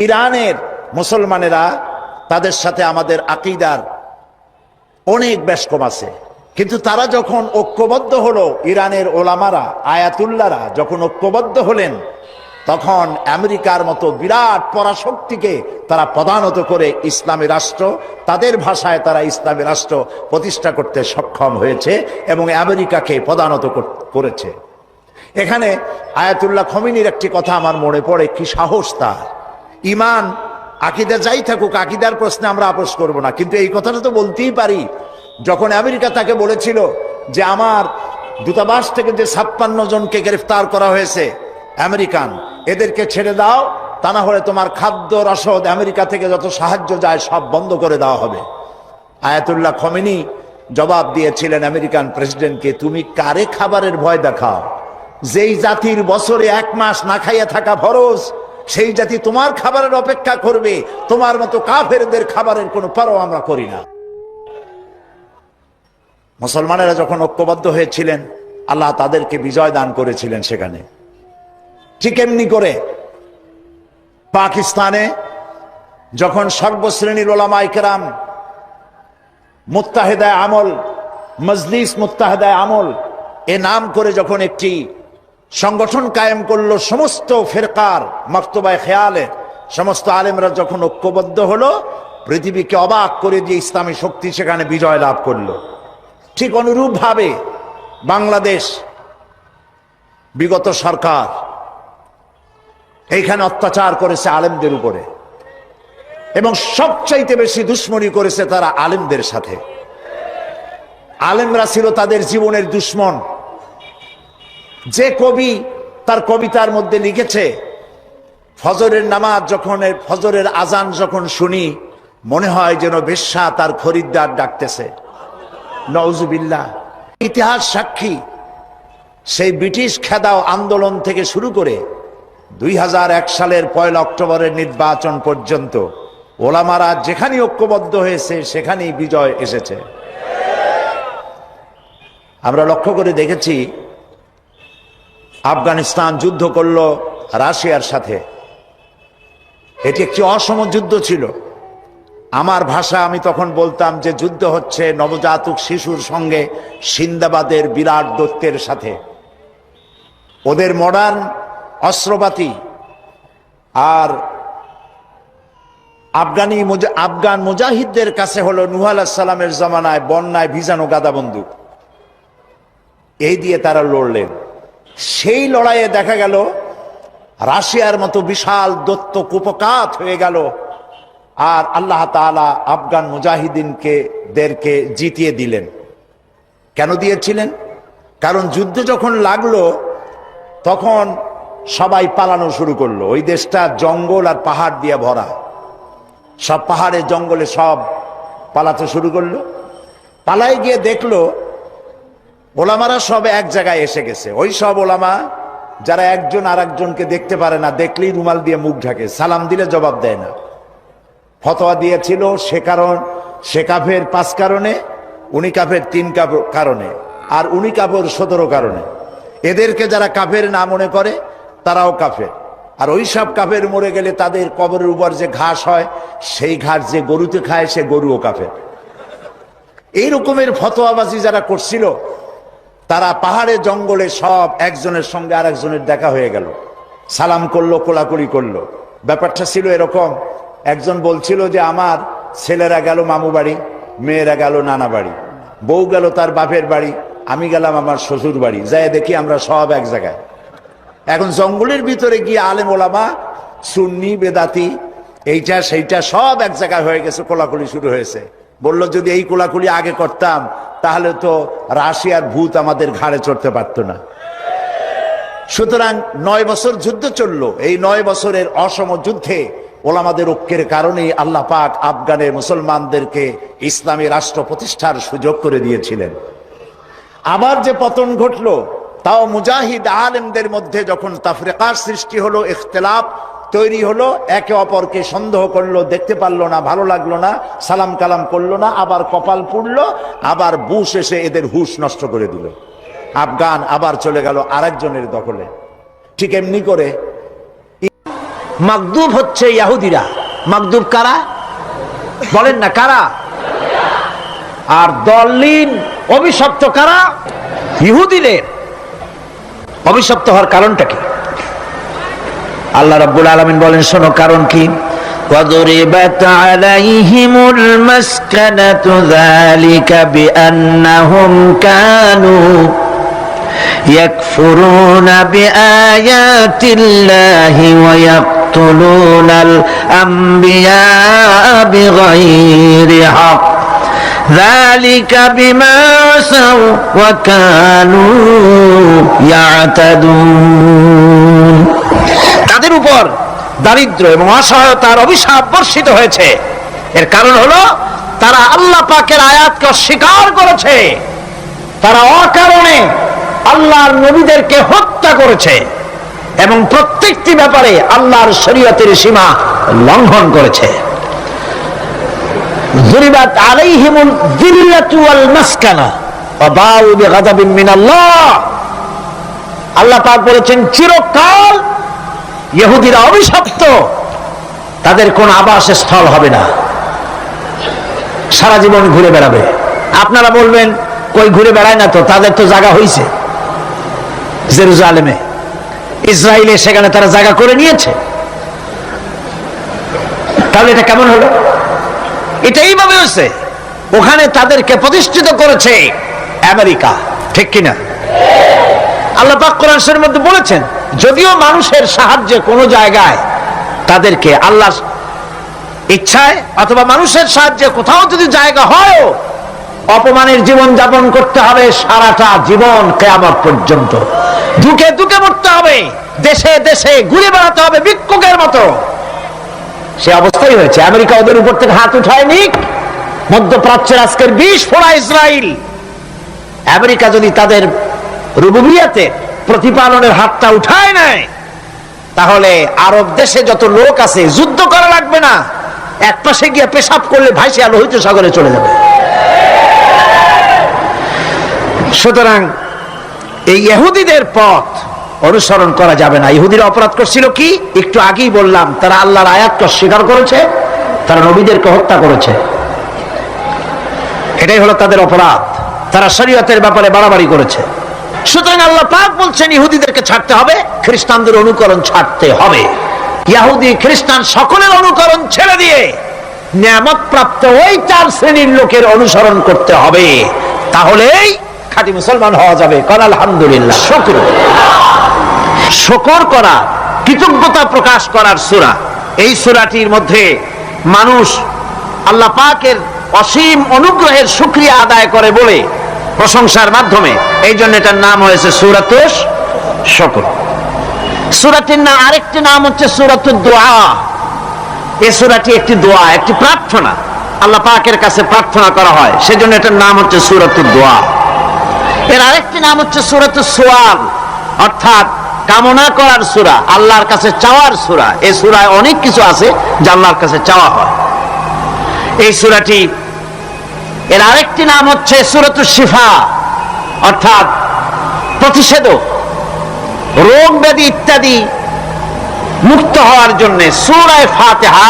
ইরানের মুসলমানেরা তাদের সাথে আমাদের আকীদার অনেক বেশকম আছে, কিন্তু তারা যখন ঐক্যবদ্ধ হলো, ইরানের ওলামারা আয়াতুল্লাহরা যখন ঐক্যবদ্ধ হলেন, তখন আমেরিকার মতো বিরাট পরাশক্তিকে তারা পদানত করে ইসলামী রাষ্ট্র, তাদের ভাষায় তারা ইসলামী রাষ্ট্র প্রতিষ্ঠা করতে সক্ষম হয়েছে এবং আমেরিকাকে পদানত করেছে। এখানে আয়াতুল্লাহ খমিনীর একটি কথা আমার মনে পড়ে, কি সাহস তার! ইমান আকীদা যাই থাকুক, আকীদার প্রশ্নে আমরা আপোস করব না, কিন্তু এই কথাটা তো বলতেই পারি। যখন আমেরিকা তাকে বলেছিল যে আমার দূতাবাস থেকে যে 56 জনকে গ্রেফতার করা হয়েছে আমেরিকান, এদেরকে ছেড়ে দাও, তা না হলে তোমার খাদ্য রসদ আমেরিকা থেকে যত সাহায্য যায় সব বন্ধ করে দেওয়া হবে। আয়াতুল্লাহ খমেনি জবাব দিয়েছিলেন আমেরিকান প্রেসিডেন্টকে, তুমি কারে খাবারের ভয় দেখাও? যেই জাতির বছরে 1 মাস না খাইয়া থাকা ফরজ, সেই জাতি তোমার খাবারের অপেক্ষা করবে? তোমার মতো কাফেরদের খাবারের কোনো পরোয়া আমরা করি না। মুসলমানেরা যখন ঐক্যবদ্ধ হয়েছিলেন, আল্লাহ তাদেরকে বিজয় দান করেছিলেন সেখানে। ঠিক এমনি করে পাকিস্তানে যখন সর্বশ্রেণীর ওলামায়ে কেরাম মুত্তাহিদায়ে আমল, মজলিস মুত্তাহিদায়ে আমল এ নাম করে যখন একটি সংগঠন কায়েম করলো, সমস্ত ফেরকার মাকতুবায়ে খেয়ালে সমস্ত আলেমরা যখন ঐক্যবদ্ধ হলো, পৃথিবীকে অবাক করে দিয়ে ইসলামী শক্তি সেখানে বিজয় লাভ করলো। ঠিক অনুরূপভাবে বাংলাদেশ বিগত সরকার এইখানে অত্যাচার করেছে আলেমদের উপরে, এবং সবচাইতে বেশি দুশ্মনী করেছে তারা আলেমদের সাথে। আলেমরা ছিল তাদের জীবনের দুশ্মন। যে কবি তার কবিতার মধ্যে লিখেছে, ফজরের নামাজ যখন, ফজরের আজান যখন শুনি, মনে হয় যেন বেশ্যা তার খরিদ্দার ডাকতেছে। নওজুবিল্লাহ। ইতিহাস সাক্ষী, সেই ব্রিটিশ খেদাও আন্দোলন থেকে শুরু করে 2001 সালের 1 অক্টোবরের নির্বাচন পর্যন্ত ওলামারা যেখানে ঐক্যবদ্ধ হয়েছে সেখানেই বিজয় এসেছে। আমরা লক্ষ্য করে দেখেছি, আফগানিস্তান যুদ্ধ করলো রাশিয়ার সাথে। এটি একটি অসম যুদ্ধ ছিল। আমার ভাষা, আমি তখন বলতাম যে যুদ্ধ হচ্ছে নবজাতক শিশুর সঙ্গে সিন্দাবাদের বিরাট দৈত্যের সাথে। ওদের মডার্ন অস্ত্রপাতি আর আফগান মুজাহিদদের কাছে হলো নূহ আলাইহিস সালামের জমানায় বন্যায় ভিজানো গাদা বন্দুক। এই দিয়ে তারা লড়লেন। সেই লড়াইয়ে দেখা গেল রাশিয়ার মতো বিশাল দৈত্য কুপকাত হয়ে গেল, আর আল্লাহ তাআলা আফগান মুজাহিদিনদেরকে জিতিয়ে দিলেন। কেন দিয়েছিলেন? কারণ যুদ্ধ যখন লাগলো তখন সবাই পালানো শুরু করলো। ওই দেশটা জঙ্গল আর পাহাড় দিয়ে ভরা, সব পাহাড়ে জঙ্গলে সব পালাতে শুরু করলো। পালায় গিয়ে দেখলো ওলামারা সব এক জায়গায় এসে গেছে। ওই সব ওলামা যারা একজন আর একজনকে দেখতে পারে না, দেখলেই রুমাল দিয়ে মুখ ঢাকে, সালাম দিলে জবাব দেয় না। ফতোয়া দিয়েছিল সে কাফের 5 কারণে, উনি কাফের 3 কারণে, আর উনি কাফের 17 কারণে। এদেরকে যারা কাফের না মনে করে তারাও কাফের। আর ওই সব কাফের মরে গেলে তাদের কবরের উপর যে ঘাস হয়, সেই ঘাস যে গরুতে খায় সে গরুও কাফের। এই রকমের ফতোয়াবাজি যারা করছিল, তারা পাহাড়ে জঙ্গলে সব একজনের সঙ্গে আর একজনের দেখা হয়ে গেল, সালাম করলো, কোলাকুলি করলো। ব্যাপারটা ছিল এরকম, একজন বলছিল যে আমার ছেলেরা গেল মামু বাড়ি, মেয়েরা গেল নানা বাড়ি, বউ গেল তার বাপের বাড়ি, আমি গেলাম আমার শ্বশুর বাড়ি, যাই দেখি আমরা সব এক জায়গায়। এখন জঙ্গলের ভিতরে গিয়ে আলেম ওলামা, সুন্নি বেদাতি, এইটা সেইটা সব এক জায়গায় হয়ে গেছে, কোলাকুলি শুরু হয়েছে। বললো যদি এই কোলাকুলি আগে করতাম তাহলে তো রাশিয়ার ভূত আমাদের ঘাড়ে চড়তে পারতো না। সুতরাং 9 বছর যুদ্ধ চললো। এই 9 বছরের অসম যুদ্ধে ওলামাদের ঐক্যের কারণেই আল্লাহ পাক আফগানের মুসলমানদেরকে ইসলামী রাষ্ট্র প্রতিষ্ঠার সুযোগ করে দিয়েছিলেন। আবার যে পতন ঘটলো, তাও মুজাহিদ আলেমদের মধ্যে যখন তাফরিকার সৃষ্টি হলো, ইখতিলাফ তৈরি হলো, একে অপরকে সন্দেহ করলো, দেখতে পারলো না, ভালো লাগলো না, সালাম কালাম করলো না, আবার কপাল পুড়লো, আবার বুশ এসে এদের হুশ নষ্ট করে দিল। আফগান আবার চলে গেল আরেকজনের দখলে। ঠিক এমনি করে মাগদুব হচ্ছে ইহুদিরা। মাগদুব কারা বলেন না, কারা? আর দলিন অভিশপ্ত কারা? ইহুদিদের। অভিশপ্ত হওয়ার কারণটা কি? আল্লাহ রাব্বুল আলামিন বলেন, শোনো কারণ কি। وَضُرِبَتْ عَلَيْهِمُ الْمَسْكَنَةُ ذَلِكَ بِأَنَّهُمْ كَانُوا يَكْفُرُونَ بِآيَاتِ اللَّهِ وَيَقْتُلُونَ الْأَنبِيَاءَ بِغَيْرِ حَقٍّ ذَلِكَ بِمَا عَصَوْا وَكَانُوا يَعْتَدُونَ। তাদের উপর দারিদ্র এবং অসহায়তার অভিশাপ বর্ষিত হয়েছে। এর কারণ হলো তারা আল্লাহ পাকের আয়াতকে অস্বীকার করেছে, তারা অকারণে আল্লাহর নবীদেরকে হত্যা করেছে এবং প্রত্যেকটি ব্যাপারে আল্লাহর শরীয়তের সীমা লঙ্ঘন করেছে। যুরিবাত আলাইহিমুল যিল্লাতু ওয়াল মাসকানা ওয়া বাউ বিগাযাবিন মিনাল্লাহ। আল্লাহ পাক বলেছেন, চিরকাল ইহুদিরা অভিশপ্ত, তাদের কোন আবাসস্থল হবে না, সারা জীবন ঘুরে বেড়াবে। আপনারা বলবেন, কই ঘুরে বেড়ায় না তো, তাদের তো জায়গা হয়েছে জেরুজালেমে, ইসরায়েলে, সেখানে তারা জায়গা করে নিয়েছে। তাহলে এটা কেমন হলো? এটা এইভাবে হয়েছে, ওখানে তাদেরকে প্রতিষ্ঠিত করেছে আমেরিকা, ঠিক কিনা? আল্লাহ পাক কোরআন শরীফের মধ্যে বলেছেন, যদিও মানুষের সাহায্যে কোনো জায়গায় তাদেরকে আল্লাহর ইচ্ছায় অথবা মানুষের সাহায্যে কোথাও যদি জায়গা হয়, অপমানের জীবন যাপন করতে হবে সারাটা জীবন, কিয়ামত পর্যন্ত দুঃখে দুঃখে মরতে হবে, দেশে দেশে ঘুরে বেড়াতে হবে ভিক্ষুকের মতো। সে অবস্থাই হয়েছে। আমেরিকা ওদের উপর থেকে হাত উঠায়নি। মধ্যপ্রাচ্যের আজকের 20 ফোড়া ইসরায়েল, আমেরিকা যদি তাদের রুবুবিয়াতে প্রতিপালনের হাতটা উঠায় নেয়, তাহলে আরব দেশে যত লোক আছে যুদ্ধ করা লাগবে না, এক পাশে গিয়ে পেশাব করলে ভাইসে লোহিত সাগরে চলে যাবে। সুতরাং এই ইহুদিদের পথ অনুসরণ করা যাবে না। ইহুদিরা অপরাধ করছিল কি? একটু আগেই বললাম, তারা আল্লাহর আয়াতকে অস্বীকার করেছে, তারা নবীদেরকে হত্যা করেছে, এটাই হলো তাদের অপরাধ। তারা শরীয়তের ব্যাপারে বাড়াবাড়ি করেছে। সুতরাং আল্লাহ পাক বলছেন, ইহুদিদেরকে ছাড়তে হবে, খ্রিস্টানদের অনুকরণ ছাড়তে হবে। ইহুদি খ্রিস্টান সকলের অনুকরণ ছেড়ে দিয়ে নিয়ামত প্রাপ্ত ওই 4 শ্রেণীর লোকের অনুসরণ করতে হবে, তাহলেই খাঁটি মুসলমান হওয়া যাবে। কাল আলহামদুলিল্লাহ, শুকর করা, কৃতজ্ঞতা প্রকাশ করার সূরা। এই সূরাটির মধ্যে মানুষ আল্লাহ পাকের অসীম অনুগ্রহের শুকরিয়া আদায় করে বলে প্রশংসার মাধ্যমে, এই জন্য এটার নাম হয়েছে সূরাতুশ শুকর। সূরাটির নাম আরেকটি নাম হচ্ছে সূরাতুদ দুআ। এই সূরাটি একটি দোয়া, একটি প্রার্থনা, আল্লাহ পাকের কাছে প্রার্থনা করা হয়, সেজন্য এটার নাম হচ্ছে সূরাতুদ দুআ। এর আরেকটি নাম হচ্ছে সূরাতুস সুআল, অর্থাৎ কামনা করার সূরা, আল্লাহর কাছে চাওয়ার সূরা। এই সূরায় অনেক কিছু আছে যা আল্লাহর কাছে চাওয়া হয়। এই সূরাটি, এর আরেকটি নাম হচ্ছে সূরাতুশ শিফা, অর্থাৎ প্রতিষেধক, রোগ ব্যাধি ইত্যাদি মুক্ত হওয়ার জন্য। সূরা ফাতিহা,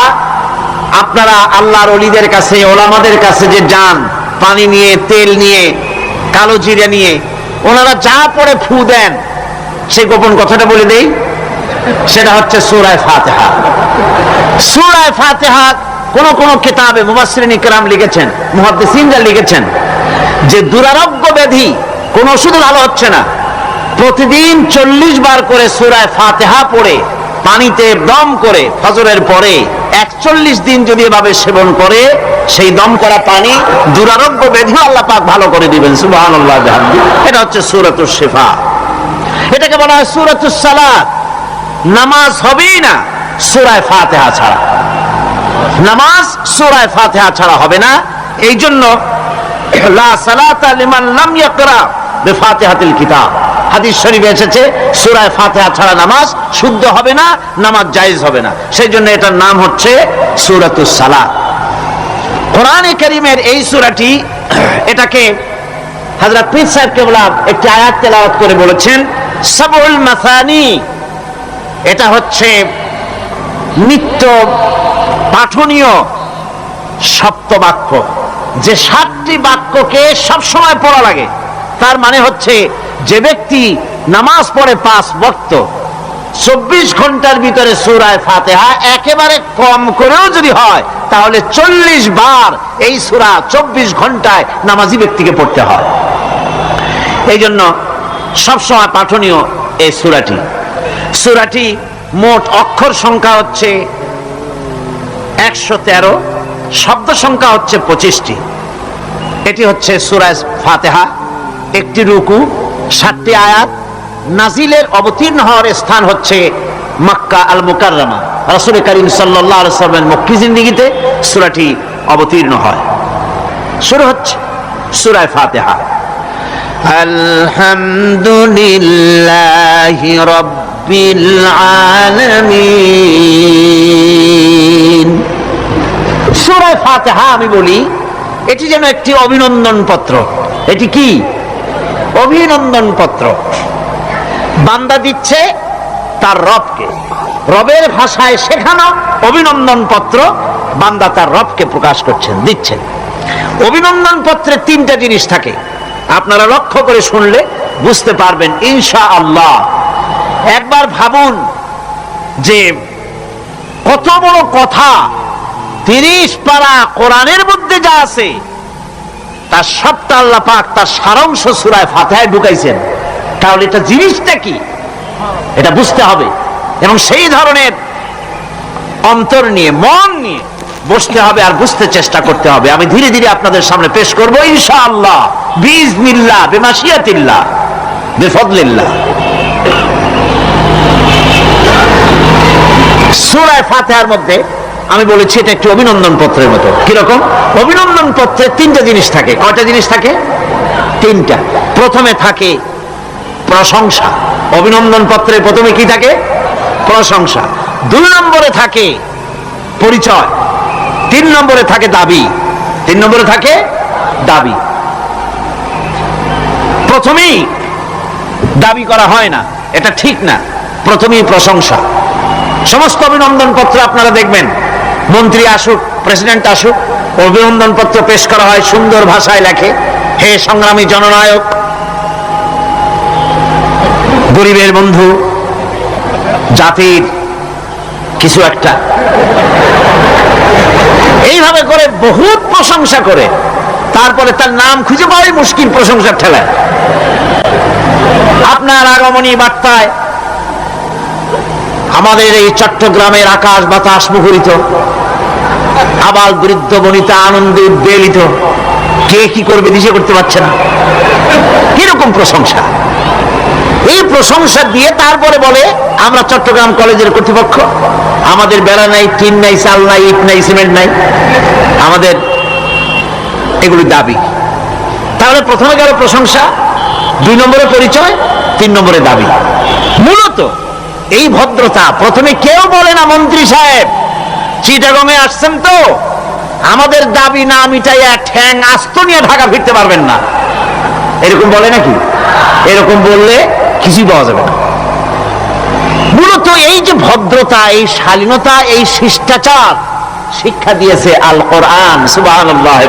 আপনারা আল্লাহর ওলিদের কাছে, ওলামাদের কাছে যে যান, পানি নিয়ে, তেল নিয়ে, কালো জিরা নিয়ে, ওনারা যা পড়ে ফু দেন, সেই গোপন কথাটা বলে দেই, সেটা হচ্ছে সূরা ফাতিহা। সূরা ফাতিহা কোন কোন কিতাবে মুফাসসিরিন ইকরাম লিখেছেন, মুহাদ্দিসিনরা লিখেছেন যে দুরারোগ্য ব্যাধি, কোন ওষুধ ভালো হচ্ছে না, প্রতিদিন 40 বার করে সূরা ফাতিহা পড়ে পানিতে দম করে ফজরের পরে 41 দিন যদি এভাবে সেবন করে, সেই দম করা পানি দুরারোগ্য ব্যাধি আল্লাহ পাক ভালো করে দিবেন। সুবহানাল্লাহ। এটা হচ্ছে সূরাতুশ শিফা। এটাকে বলা হয় সূরাতুস সালাত। নামাজ হবেই না সূরা ফাতিহা ছাড়া, নামাজ সূরা ফাতিহা ছাড়া হবে না। এই জন্য লা সালাতা লিমান লাম ইয়াকরা বিফাতিহাতিল কিতাব, হাদিস শরীফে এসেছে সূরা ফাতিহা ছাড়া নামাজ শুদ্ধ হবে না, নামাজ জায়েজ হবে না। সেই জন্য এটার নাম হচ্ছে সূরাতুস সালাত। কোরআনে কারীমের এই সূরাটি, এটাকে হযরত পীর সাহেব কেবলা একটি আয়াত তেলাওয়াত করে বলেছেন, সাবউল মাসানি। এটা হচ্ছে নিত্য পাঠনীয় সপ্তবাক্য, যে 7টি বাক্যকে সবসময় পড়া লাগে। তার মানে হচ্ছে যে ব্যক্তি নামাজ পড়ে 5 ওয়াক্ত 24 ঘন্টার ভিতরে সূরা ফাতিহা একেবারে কম করেও যদি হয়, তাহলে 40 বার এই সূরা 24 ঘন্টায় নামাজি ব্যক্তিকে পড়তে হয়। এই জন্য সবসময় পাঠনীয় এই সূরাটি। সূরাটি মোট অক্ষর সংখ্যা হচ্ছে 113, শব্দ সংখ্যা হচ্ছে 25টি। এটি হচ্ছে সূরা ফাতিহা, একটি রুকু, 7টি আয়াত। নাজিলের অবতীর্ণ হওয়ার স্থান হচ্ছে মক্কা আল মুকাররমা। রাসূল করিম সাল্লাল্লাহু আলাইহি ওয়াসাল্লামের মক্কি জিন্দেগিতে সূরাটি অবতীর্ণ হয়। শুরু হচ্ছে সূরা ফাতিহা, আলহামদুলিল্লাহি রাব্বিল আলামিন। সূরা ফাতিহা আমি বলি এটি যেন একটি অভিনন্দন পত্র। এটি কি? অভিনন্দন পত্র। বান্দা দিচ্ছে তার রবকে, রবের ভাষায় শেখানো অভিনন্দন পত্র বান্দা তার রবকে প্রকাশ করছেন, দিচ্ছেন। অভিনন্দন পত্রে 3টা জিনিস থাকে, আপনারা লক্ষ্য করে শুনলে বুঝতে পারবেন ইনশাআল্লাহ। একবার ভাবুন যে কত বড় কথা, 30 পারা কোরআনের মধ্যে যা আছে তার সবটা আল্লাহ পাক তার সারাংশ সূরা ফাতিহায় ঢুকাইছেন। তাহলে এটা জিনিসটা কি এটা বুঝতে হবে, এবং সেই ধরনের অন্তর নিয়ে মন নিয়ে বসতে হবে আর বুঝতে চেষ্টা করতে হবে। আমি ধীরে ধীরে আপনাদের সামনে পেশ করব ইনশাআল্লাহ, বিইজনিল্লাহ, বিমাশিয়াতিল্লাহ, বিফদলিল্লাহ। সূরা ফাতিহার মধ্যে আমি বলেছি এটা একটি অভিনন্দন পত্রের মতো। কিরকম? অভিনন্দন পত্রে 3টা জিনিস থাকে। কয়টা জিনিস থাকে? 3টা। প্রথমে থাকে প্রশংসা। অভিনন্দন পত্রে প্রথমে কি থাকে? প্রশংসা। 2 নম্বরে থাকে পরিচয়। 3 নম্বরে থাকে দাবি। 3 নম্বরে থাকে দাবি। প্রথমেই দাবি করা হয় না, এটা ঠিক না। প্রথমেই প্রশংসা। সমস্ত অভিনন্দন পত্র আপনারা দেখবেন, মন্ত্রী আসুক, প্রেসিডেন্ট আসুক, অভিনন্দন পত্র পেশ করা হয়, সুন্দর ভাষায় লেখে, হে সংগ্রামী জননায়ক, গরিবের বন্ধু, জাতির কিছু একটা, এইভাবে করে বহুত প্রশংসা করে তারপরে তার নাম খুঁজে পাওয়াই মুশকিল প্রশংসার ঠেলায়। আপনার আগমনী বার্তায় আমাদের এই চট্টগ্রামের আকাশ বাতাস মুখরিত, আবাল বৃদ্ধ বনিতা আনন্দে উদ্বেলিত, কে কি করবে দিশে করতে পারছে না। কিরকম প্রশংসা! এই প্রশংসা দিয়ে তারপরে বলে আমরা চট্টগ্রাম কলেজের কর্তৃপক্ষ, আমাদের বেড়া নাই, টিন নাই, চাল নাই, ইট নাই, সিমেন্ট নাই, আমাদের এগুলি দাবি। তাহলে প্রথমে গেল প্রশংসা, 2 নম্বরে পরিচয়, 3 নম্বরে দাবি। মূলত এই ভদ্রতা প্রথমে কেউ বলে না, মন্ত্রী সাহেব চিটাগংয়ে আসছেন তো, আমাদের দাবি না মিটাইয়া ঠ্যাং আস্ত নিয়ে ঢাকা ফিরতে পারবেন না, এরকম বলে নাকি? এরকম বললে কিছুই পাওয়া যাবে না। মূলত এই যে ভদ্রতা, এই শালীনতা, এই শিষ্টাচার শিক্ষা দিয়েছে আল কোরআন। সুবহানাল্লাহ।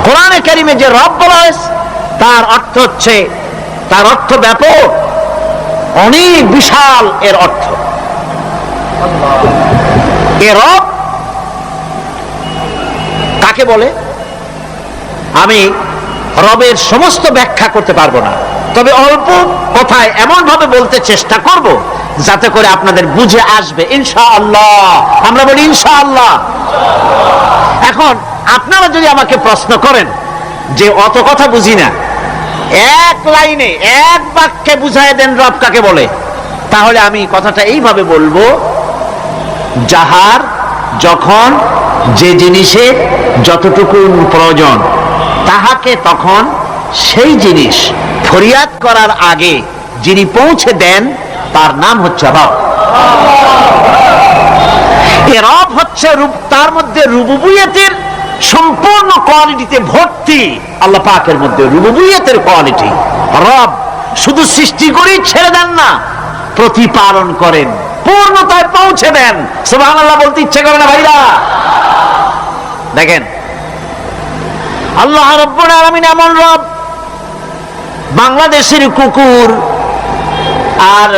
কোরআনে কারিমে যে রব বলা হয়েছে তার অর্থ হচ্ছে, তার অর্থ ব্যাপক, অনেক বিশাল এর অর্থ। এ রব কাকে বলে আমি রবের সমস্ত ব্যাখ্যা করতে পারবো না, তবে অল্প কথায় এমন ভাবে বলতে চেষ্টা করব যাতে করে আপনাদের বুঝে আসবে ইনশাআল্লাহ। আমরা বলি ইনশাআল্লাহ। এখন আপনারা যদি আমাকে প্রশ্ন করেন যে অত কথা বুঝি না, এক লাইনে এক বাক্যে বুঝায় দেন রব কাকে বলে, তাহলে আমি কথাটা এইভাবে বলবো, যাহার যখন যে জিনিসের যতটুকু প্রয়োজন তাহাকে তখন সেই জিনিস ফরিয়াদ করার আগে যিনি পৌঁছে দেন তার নাম হচ্ছে রব। এ রব হচ্ছে তার মধ্যে রুবুবিয়তের সম্পূর্ণ কোয়ালিটিতে ভর্তি। আল্লাহ পাকের মধ্যে রুবুবিয়তের কোয়ালিটি। রব শুধু সৃষ্টি করেই ছেড়ে দেন না, প্রতিপালন করেন, পূর্ণতায় পৌঁছে দেন। সুবহানাল্লাহ বলতে ইচ্ছে করে না ভাইরা? দেখেন আল্লাহ রাব্বুল আলামিন এমন রব, বাংলাদেশের কুকুর আর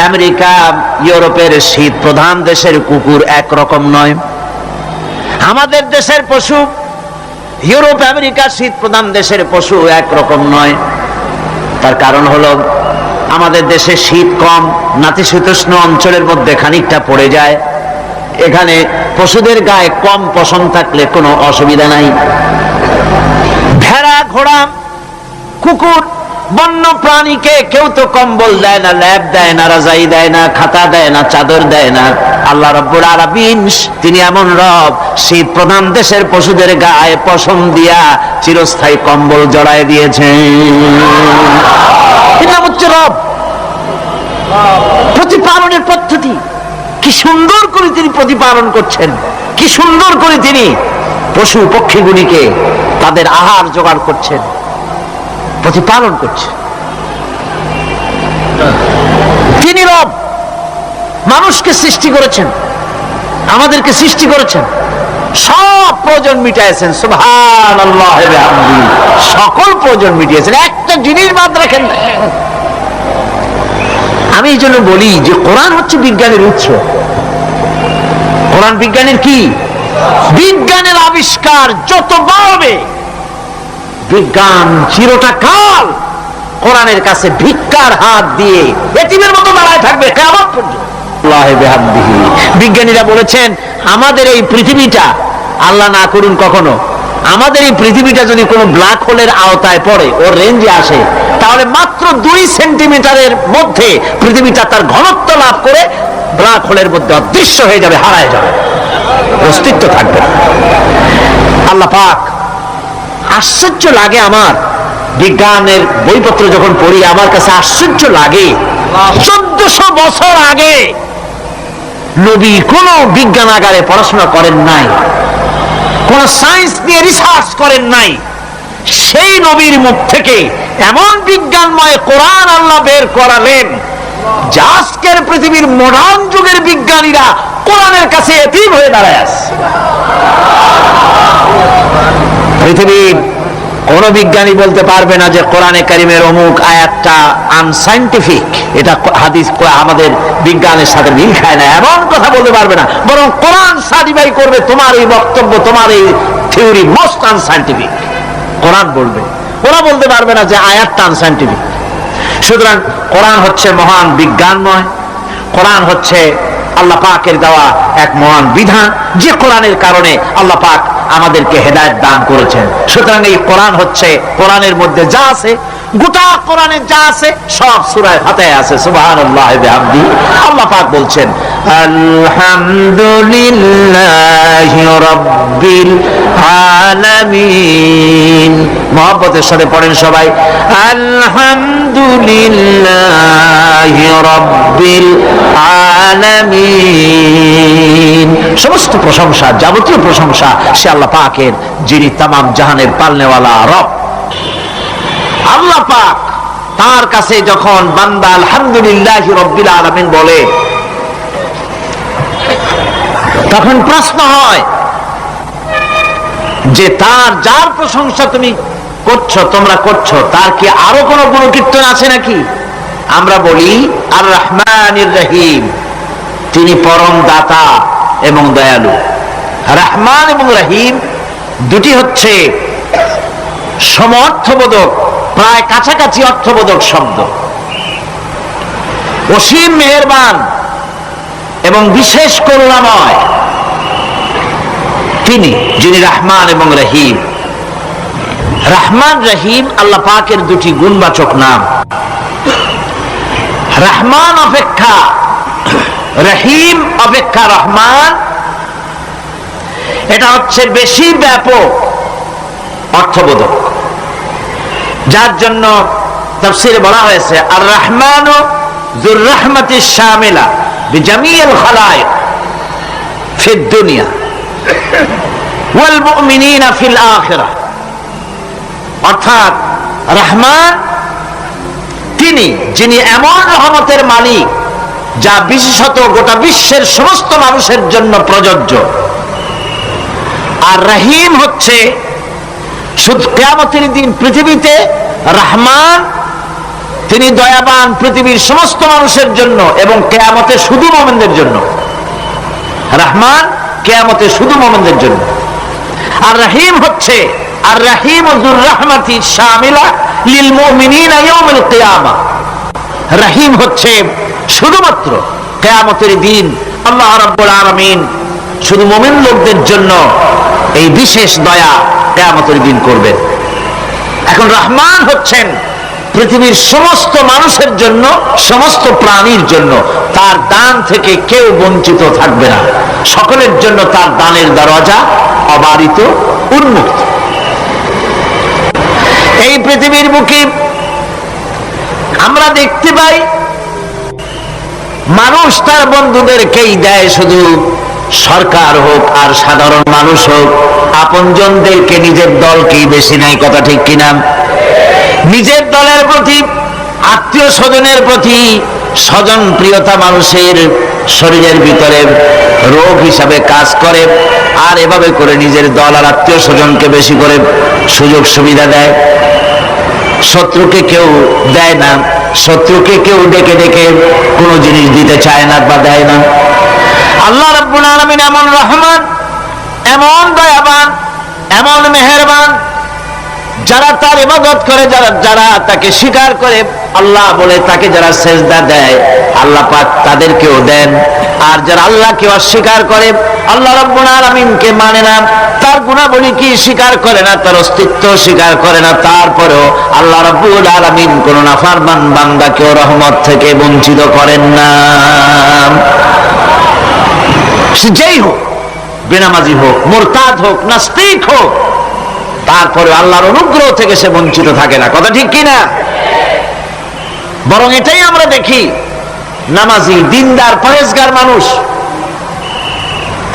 আমেরিকা ইউরোপের শীত প্রধান দেশের কুকুর একরকম নয়। আমাদের দেশের পশু ইউরোপ আমেরিকা শীত প্রধান দেশের পশু একরকম নয়। তার কারণ হলো আমাদের দেশে শীত কম, নাতিশীতোষ্ণ অঞ্চলের মধ্যে খানিকটা পড়ে যায়। এখানে পশুদের গায়ে কম পশম থাকলে কোনো অসুবিধা নাই। ভেড়া, ঘোড়া, কুকুর, বন্য প্রাণীকে কেউ তো কম্বল দেয় না, ল্যাপ দেয় না, রাজাই দেয় না, খাতা দেয় না, চাদর দেয় না। আল্লাহ রাব্বুল আলামিন তিনি এমন রব, শীত প্রধান দেশের পশুদের গায়ে পশম দিয়া চিরস্থায়ী কম্বল জড়ায় দিয়েছেন। এটা হচ্ছে রব। প্রতিপালনের পদ্ধতি কি সুন্দর করে তিনি প্রতিপালন করছেন, কি সুন্দর করে তিনি পশু পক্ষীগুলিকে তাদের আহার জোগাড় করছেন, প্রতিপালন করছে। তিনি রব, মানুষকে সৃষ্টি করেছেন, আমাদেরকে সৃষ্টি করেছেন, সব প্রয়োজন মিটাইছেন। সুবহানাল্লাহ ওয়া বিহামদিহি, সকল প্রয়োজন মিটিয়েছেন, একটা জিনিস বাদ রাখেন না। আমি এই জন্য বলি যে কোরআন হচ্ছে বিজ্ঞানের উৎস। কোরআন বিজ্ঞানের কি? বিজ্ঞানের আবিষ্কার যত বাড়বে, বিজ্ঞান চিরটা কাল কোরআনের কাছে ভিক্ষার হাত দিয়ে এতিমের মতো দাঁড়ায় থাকবে কিয়ামত পর্যন্ত। আল্লাহ বিহামদিহি, বিজ্ঞানীরা বলেছেন আমাদের এই পৃথিবীটা, আল্লাহ না করুন কখনো, আমাদের এই পৃথিবীটা যদি কোনো ব্ল্যাক হোলের আওতায় পড়ে, ওর রেঞ্জে আসে, তাহলে মাত্র 2 সেন্টিমিটারের মধ্যে পৃথিবীটা তার ঘনত্ব লাভ করে ব্ল্যাক হোলের মধ্যে অদৃশ্য হয়ে যাবে, হারায় যাবে, অস্তিত্ব থাকবে না। আল্লাহ পাক, আশ্চর্য লাগে আমার বিজ্ঞানের বইপত্র যখন পড়ি, আমার কাছে আশ্চর্য লাগে 1400 বছর আগে নবী কোন বিজ্ঞানাগারে পড়াশোনা করেন নাই, কোন সায়েন্স নিয়ে রিসার্চ করেন নাই। সেই নবীর মুখ থেকে এমন বিজ্ঞানময় কোরআন আল্লাহ বের করালেন, যা আজকের পৃথিবীর মডার্ন যুগের বিজ্ঞানীরা কোরআনের কাছে এতিম হয়ে দাঁড়ায় আছে। পৃথিবীর কোন বিজ্ঞানী বলতে পারবে না যে কোরআনে কারিমের অমুক আয়াতটা আনসাইন্টিফিক, এটা হাদিস আমাদের বিজ্ঞানের সাথে মিল খায় না, এমন কথা বলতে পারবে না। বরং কোরআন সার্টিফাই করবে তোমার এই বক্তব্য, তোমার এই থিওরি মোস্ট আনসাইন্টিফিক, কোরআন বলবে। ওরা বলতে পারবে না যে আয়াতটা আনসাইন্টিফিক। সুতরাং কোরআন হচ্ছে মহান বিজ্ঞানময়, কোরআন হচ্ছে আল্লাহ পাকের দেওয়া এক মহান বিধান, যে কোরআনের কারণে আল্লাহ পাক আমাদেরকে হেদায়েত দান করেছেন। সুতরাং এই কোরআন হচ্ছে, কোরআনের মধ্যে যা আছে, গোটা কোরআনে যা আছে সব সূরা ফাতিহায় আছে। সুবহানাল্লাহ ওয়া বিহামদিহি। আল্লাহ পাক বলছেন আলহামদুলিল্লাহি রাব্বিল আলামিন। মহব্বতের সাথে পড়েন সবাই, আলহামদুলিল্লাহি রাব্বিল আলামিন। সমস্ত প্রশংসা, যাবতীয় প্রশংসা সে আল্লাহ পাকের, যিনি তামাম জাহানের পালনেওয়ালা রব। আল্লাহ পাক তার কাছে যখন বান্দা আলহামদুলিল্লাহি রাব্বিল আলামিন বলে, তখন প্রশ্ন হয় যে তার যার প্রশংসা তুমি করছো, তোমরা করছো, তার কি আরো কোনো গুণকীর্তন আছে নাকি? আমরা বলি আর রহমানির রহিম, তিনি পরম দাতা এবং দয়ালু। রহমান এবং রহিম দুটি হচ্ছে সমঅর্থবোধক, প্রায় কাছাকাছি অর্থবোধক শব্দ। অসীম মেহেরবান এবং বিশেষ করুণাময় তিনি, যিনি রহমান এবং রহিম। রহমান রহিম আল্লাহ পাকের দুটি গুণবাচক নাম। রহমান অপেক্ষা রহিম অপেক্ষা রহমান, এটা হচ্ছে বেশি ব্যাপক অর্থবোধক, যার জন্য তাফসীরে বলা হয়েছে আর রহমান যুর রাহমাতিশ শামিলা বিজামিল খালায়েক ফিদ দুনিয়া ওয়াল মুমিনিনা ফিল আখিরাহ। অর্থাৎ রহমান তিনি, যিনি এমন রহমতের মালিক যা বিশেষত গোটা বিশ্বের সমস্ত মানুষের জন্য প্রযোজ্য। আর রহিম হচ্ছে শুধু কিয়ামতের দিন পৃথিবীতে রহমান, তিনি দয়াবান পৃথিবীর সমস্ত মানুষের জন্য, এবং কিয়ামতে শুধু মুমিনদের জন্য। রহমান কিয়ামতে শুধু মুমিনদের জন্য। আর রহিম হচ্ছে আর রহিম যুর রাহমাতি শামিলা লিল মুমিনিনা ইয়াউমিল কিয়ামা। রহিম হচ্ছে শুধুমাত্র কিয়ামতের দিন আল্লাহ রাব্বুল আলামিন শুধু মুমিন লোকদের জন্য এই বিশেষ দয়া কিয়ামতের দিন করবেন। এখন রহমান হচ্ছেন পৃথিবীর সমস্ত মানুষের জন্য, সমস্ত প্রাণীর জন্য। তার দান থেকে কেউ বঞ্চিত থাকবে না, সকলের জন্য তার দানের দরজা অবারিত, উন্মুক্ত। এই পৃথিবীর বুকে আমরা দেখতে পাই মানুষ তার বন্ধুদেরকেই দেয়, শুধু সরকার হোক আর সাধারণ মানুষ হোক, আপনজনদেরকে নিজের দলকেই বেশি নাই। কথা ঠিক কিনা? নিজের দলের প্রতি, আত্মীয় স্বজনের প্রতি স্বজন প্রিয়তা মানুষের শরীরের ভিতরে রোগ হিসাবে কাজ করে, আর এভাবে করে নিজের দল আর আত্মীয় স্বজনকে বেশি করে সুযোগ সুবিধা দেয়। শত্রুকে কেউ দেয় না, শত্রুকে কেউ ডেকে ডেকে কোনো জিনিস দিতে চায় না বা দেয় না। আল্লাহ রাব্বুল আলামিন এমন রহমান, এমন দয়াবান, এমন মেহেরবান, যারা তার ইবাদত করে, যারা তাকে স্বীকার করে, আল্লাহ বলে তাকে যারা সেজদা দেয়, আল্লাহ পাক তাদেরকেও দেন। আর যারা আল্লাহকে অস্বীকার করে, আল্লাহ রাব্বুল আলামিনকে মানে না, তার গুণাবলী কি স্বীকার করে না, তার অস্তিত্ব স্বীকার করে না, তারপরেও আল্লাহ রাব্বুল আলামিন কোন নাফরমান বান্দাকেও রহমত থেকে বঞ্চিত করেন না। সে যেই হোক, বেনামাজি হোক, মুরতাদ হোক, নাস্তিক হোক, তারপরে আল্লাহর অনুগ্রহ থেকে সে বঞ্চিত থাকে না। কথা ঠিক কিনা? বরং এটাই আমরা দেখি, নামাজি, দিনদার, পরেজগার মানুষ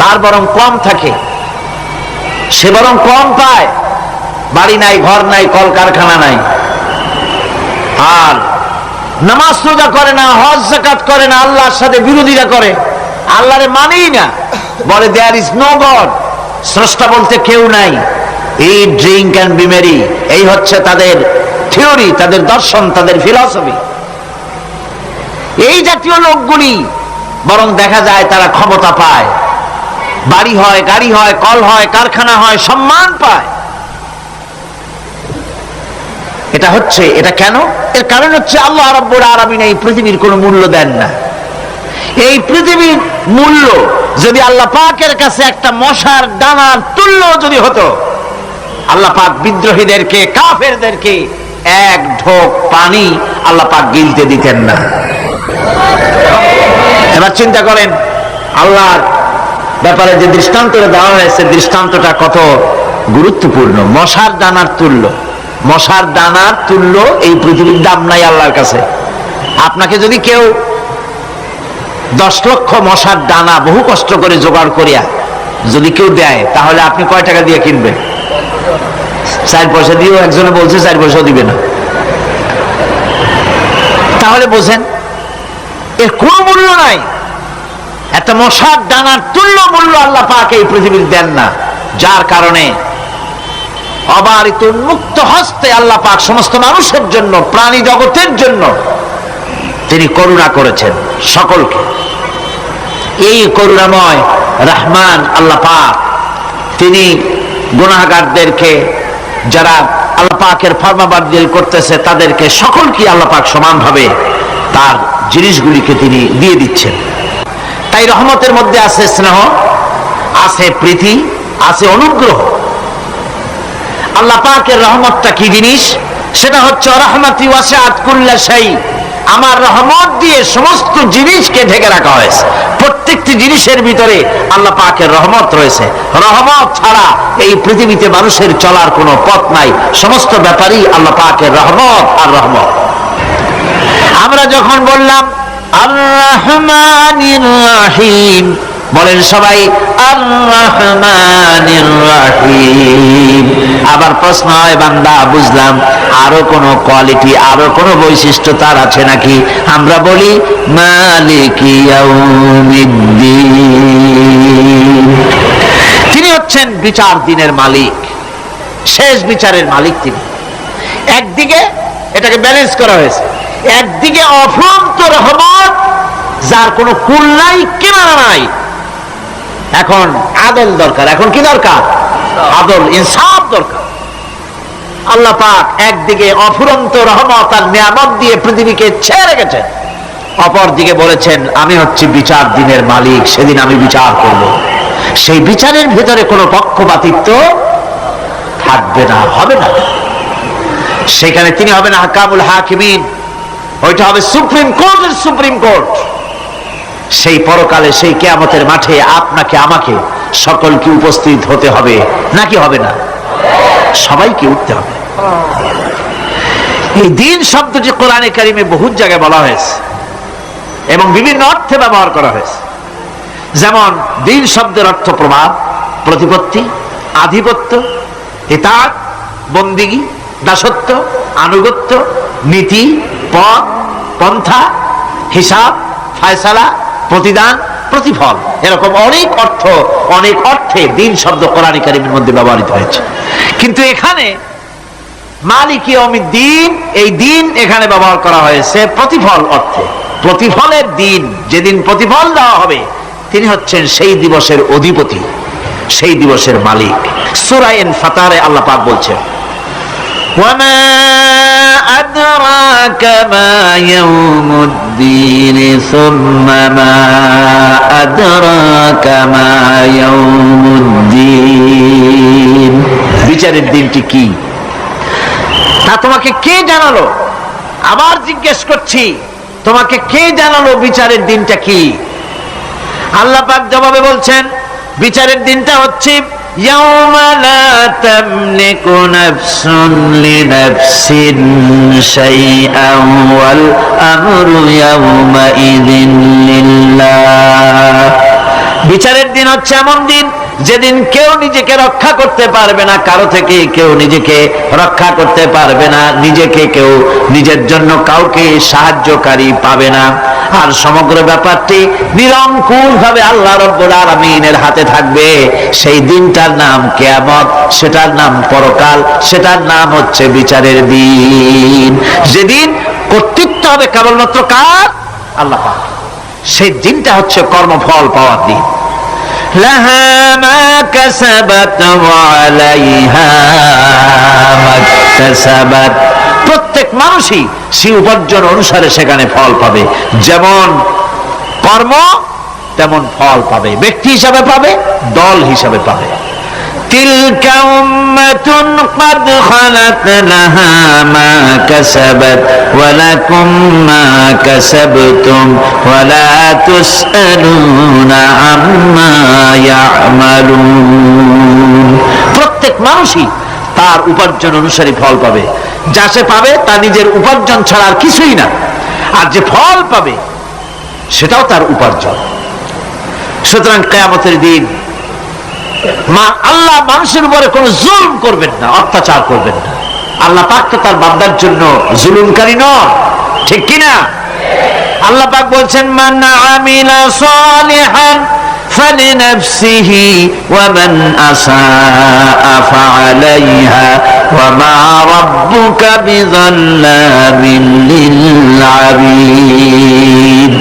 তার বরং কম থাকে, সে বরং কম পায়। বাড়ি নাই, ঘর নাই, কলকারখানা নাই, আর নামাজ রোজা করে না, হজ যাকাত করে না, আল্লাহর সাথে বিরোধিতা করে, আল্লাহরে মানেই না, বলে দেয়ার ইজ নো গড, স্রষ্টা বলতে কেউ নাই। ইট, ড্রিঙ্ক অ্যান্ড বি মেরি, এই হচ্ছে তাদের থিওরি, তাদের দর্শন, তাদের ফিলসফি। এই জাতীয় লোকগুলি বরং দেখা যায় তারা ক্ষমতা পায়, বাড়ি হয়, গাড়ি হয়, কল হয়, কারখানা হয়, সম্মান পায়। এটা কেন? এর কারণ হচ্ছে আল্লাহ রাব্বুল আলামিন এই পৃথিবীর কোনো মূল্য দেন না। এই পৃথিবীর মূল্য যদি আল্লাহ পাকের কাছে একটা মশার দানার তুল্য যদি হতো, আল্লাহ পাক বিদ্রোহীদেরকে, কাফেরদেরকে এক ঢোক পানি আল্লাহ পাক গিলতে দিতেন না। এবার চিন্তা করেন, আল্লাহর ব্যাপারে যে দৃষ্টান্ত দেওয়া হয়েছে, দৃষ্টান্তটা কত গুরুত্বপূর্ণ। মশার দানার তুল্য, মশার দানার তুল্য এই পৃথিবীর দাম নাই আল্লাহর কাছে। আপনাকে যদি কেউ 10 লক্ষ মশার দানা বহু কষ্ট করে জোগাড় করিয়া যদি কেউ দেয়, তাহলে আপনি কয় টাকা দিয়ে কিনবেন? 4 পয়সা দিয়েও একজনে বলছে 4 পয়সাও দিবে না। তাহলে বোঝেন এর কোনো মূল্য নাই। একটা মশার দানার তুল্য মূল্য আল্লাহ পাক এই পৃথিবীর দেন না, যার কারণে অবারিত উন্মুক্ত হস্তে আল্লাহ পাক সমস্ত মানুষের জন্য, প্রাণী জগতের জন্য তিনি করুণা করেছেন সকলকে। এই করুণাময় রহমান আল্লাহ পাক, তিনি গুনাহগারদেরকে, যারা আল্লাহ পাকের ফরমাবরদারি করতেছে, তাদেরকে সকলকে আল্লাহ পাক সমানভাবে তার জিনিসগুলিকে তিনি দিয়ে দিচ্ছেন। তাই রহমতের মধ্যে আছে স্নেহ, আছে প্রীতি, আছে অনুগ্রহ। আল্লাহ পাকের রহমতটা কি জিনিস? সেটা হচ্ছে রহমতি ওয়াসিআত কুল্লা শাই, আমার রহমত দিয়ে সমস্ত জিনিসকে ঢেকে রাখা হয়েছে। প্রত্যেকটি জিনিসের ভিতরে আল্লাহ পাকের রহমত রয়েছে। রহমত ছাড়া এই পৃথিবীতে মানুষের চলার কোনো পথ নাই। সমস্ত ব্যাপারই আল্লাহ পাকের রহমত আর রহমত। আমরা যখন বললাম আর রহমানির রহিম, বলেন সবাই আর রহমানির রহিম। আবার প্রশ্ন হয়, বান্দা বুঝলাম, আরো কোন কোয়ালিটি, আরো কোন বৈশিষ্ট্য তার আছে নাকি? আমরা বলি মালিকি ইয়াউমিদ্দিন। তিনি হচ্ছেন বিচার দিনের মালিক, শেষ বিচারের মালিক তিনি। একদিকে এটাকে ব্যালেন্স করা হয়েছে, একদিকে অফুরন্ত রহমত, যার কোনো কুল নাই, কিনারা নাই। এখন আদল দরকার। এখন কি দরকার? আদল, ইনসাফ দরকার। আল্লাহ পাক একদিকে অফুরন্ত রহমত আর নিয়ামত দিয়ে পৃথিবীকে ছেড়ে রেখেছেন, অপর দিকে বলেছেন আমি হচ্ছি বিচার দিনের মালিক, সেদিন আমি বিচার করব। সেই বিচারের ভিতরে কোনো পক্ষপাতিত্ব থাকবে না, হবে না। সেখানে তিনি হবেন হাকামুল হাকিমিন, ওইটা হবে সুপ্রিম কোর্টের সুপ্রিম কোর্ট। সেই পরকালে, সেই কিয়ামতের মাঠে আপনাকে আমাকে সকলকে উপস্থিত হতে হবে, নাকি হবে না? সবাইকে উঠতে হবে। এই দিন শব্দটি কোরআনে কারিমে বহু জায়গায় বলা হয়েছে এবং বিভিন্ন অর্থে ব্যবহার করা হয়েছে। যেমন দিন শব্দের অর্থ প্রভাব, প্রতিপত্তি, আধিপত্য, ইতাআত, বন্দিগি, দাসত্ব, আনুগত্য, নীতি, পথ, পন্থা, হিসাব, ফায়সালা, প্রতিদান, প্রতিফল, এরকম অনেক অর্থ, অনেক অর্থে দিন শব্দ কোরআনে কারিমের মধ্যে ব্যবহৃত হয়েছে। কিন্তু এখানে মালিক ইয়াউমিদ্দিন, এই দিন এখানে ব্যবহার করা হয়েছে প্রতিফল অর্থে। প্রতিফলের দিন, যেদিন প্রতিফল দেওয়া হবে, তিনি হচ্ছেন সেই দিবসের অধিপতি, সেই দিবসের মালিক। সূরা ইনফিতারে আল্লাহ পাক বলছেন ওয়ামা আদরাকা মা ইয়াউমুদ্দিন সুম্মা মা আদরাকা মা ইয়াউমুদ্দিন। বিচারের দিনটি কি তা তোমাকে কে জানালো? আবার জিজ্ঞেস করছি, তোমাকে কে জানালো বিচারের দিনটা কি? আল্লাহ পাক জবাবে বলছেন বিচারের দিনটা হচ্ছে ইয়াউমা লা তামলিকু নাফসুন লিনাফসিন শাইআন ওয়াল আমরু ইয়াউমা ইযিন লিল্লাহ। বিচারের দিন হচ্ছে এমন দিন যেদিন কেউ নিজেকে রক্ষা করতে পারবে না, কারো থেকে কেউ নিজেকে রক্ষা করতে পারবে না, নিজেকে কেউ নিজের জন্য কাউকে সাহায্যকারী পাবে না। আর সমগ্র ব্যাপারটি নিরঙ্কুশ ভাবে আল্লাহ রাব্বুল আলামিনের হাতে থাকবে। সেই দিনটার নাম কিয়ামত, সেটার নাম পরকাল, সেটার নাম হচ্ছে বিচারের দিন। যেদিন কর্তৃত্ব হবে কেবলমাত্র কার? আল্লাহ পাক। সেই দিনটা হচ্ছে কর্মফল পাওয়ার দিন। লাহা মা কাসাবাত ওয়া আলাইহা মাকতাসাবাত। প্রত্যেক মানুষই সেই উপার্জন অনুসারে সেখানে ফল পাবে। যেমন কর্ম তেমন ফল পাবে, ব্যক্তি হিসাবে পাবে, দল হিসাবে পাবে। তিলকা উম্মাতুন ক্বাদ খালাত লাহা মা কাসাবাত ওয়া লাকুম মা কাসাবতুম ওয়া লা তুসআলুনা আম্মা ইয়ামালুন। প্রত্যেক মানুষই তার উপার্জন অনুসারে ফল পাবে। যা সে পাবে তা নিজের উপার্জন ছাড়া আর কিছুই না, আর যে ফল পাবে সেটাও তার উপার্জন। সুতরাং কিয়ামতের দিন আল্লাহ মানুষের উপরে কোনো জুলুম করবেন না, অত্যাচার করবেন না। আল্লাহ পাক তো তার বান্দার জন্য জুলুমকারী নন, ঠিক কিনা? আল্লাহ পাক বলছেন মান আমিলা সালিহান ফালিনাফসিহি ওয়া মান আসাআ ফাআলাইহা ওয়া মা রাব্বুকা বিযাল্লামিন লিল আবিদ।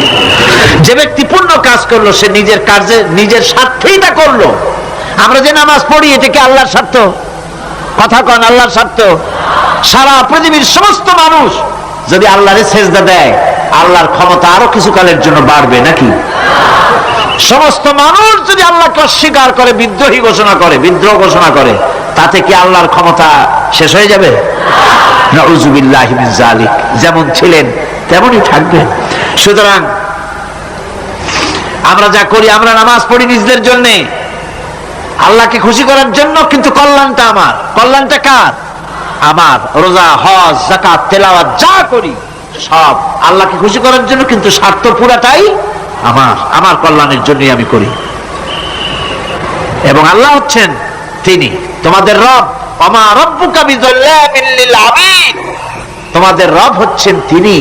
যে ব্যক্তি পূর্ণ কাজ করলো সে নিজের কাজে নিজের স্বার্থেই তা করলো। আমরা যে নামাজ পড়ি এটা কি আল্লাহর স্বার্থ? কথা কন, আল্লাহর স্বার্থ? সারা পৃথিবীর সমস্ত মানুষ যদি আল্লাহরে সেজদা দেয়, আল্লাহর ক্ষমতা আরো কিছু কালের জন্য বাড়বে নাকি? সমস্ত মানুষ যদি আল্লাহকে অস্বীকার করে, বিদ্রোহী ঘোষণা করে, বিদ্রোহ ঘোষণা করে, তাতে কি আল্লাহর ক্ষমতা শেষ হয়ে যাবে? নাউযুবিল্লাহি মিন যালিক। যেমন ছিলেন তেমনই থাকবেন। সুতরাং আমরা যা করি, আমরা নামাজ পড়ি নিজেদের জন্য, আল্লাহকে খুশি করার জন্য, কিন্তু কল্যাণটা আমার। কল্যাণটা কার? আমার। রোজা, হজ, যাকাত, তেলাওয়াত যা করি সব আল্লাহকে খুশি করার জন্য, কিন্তু স্বার্থ পুরাটাই আমার। আমার কল্যাণের জন্যই আমি করি। এবং আল্লাহ হচ্ছেন তিনি তোমাদের রব। ওমা রাব্বুকা বিযাল্লামিল লিল আবিদ, তোমাদের রব হচ্ছেন তিনি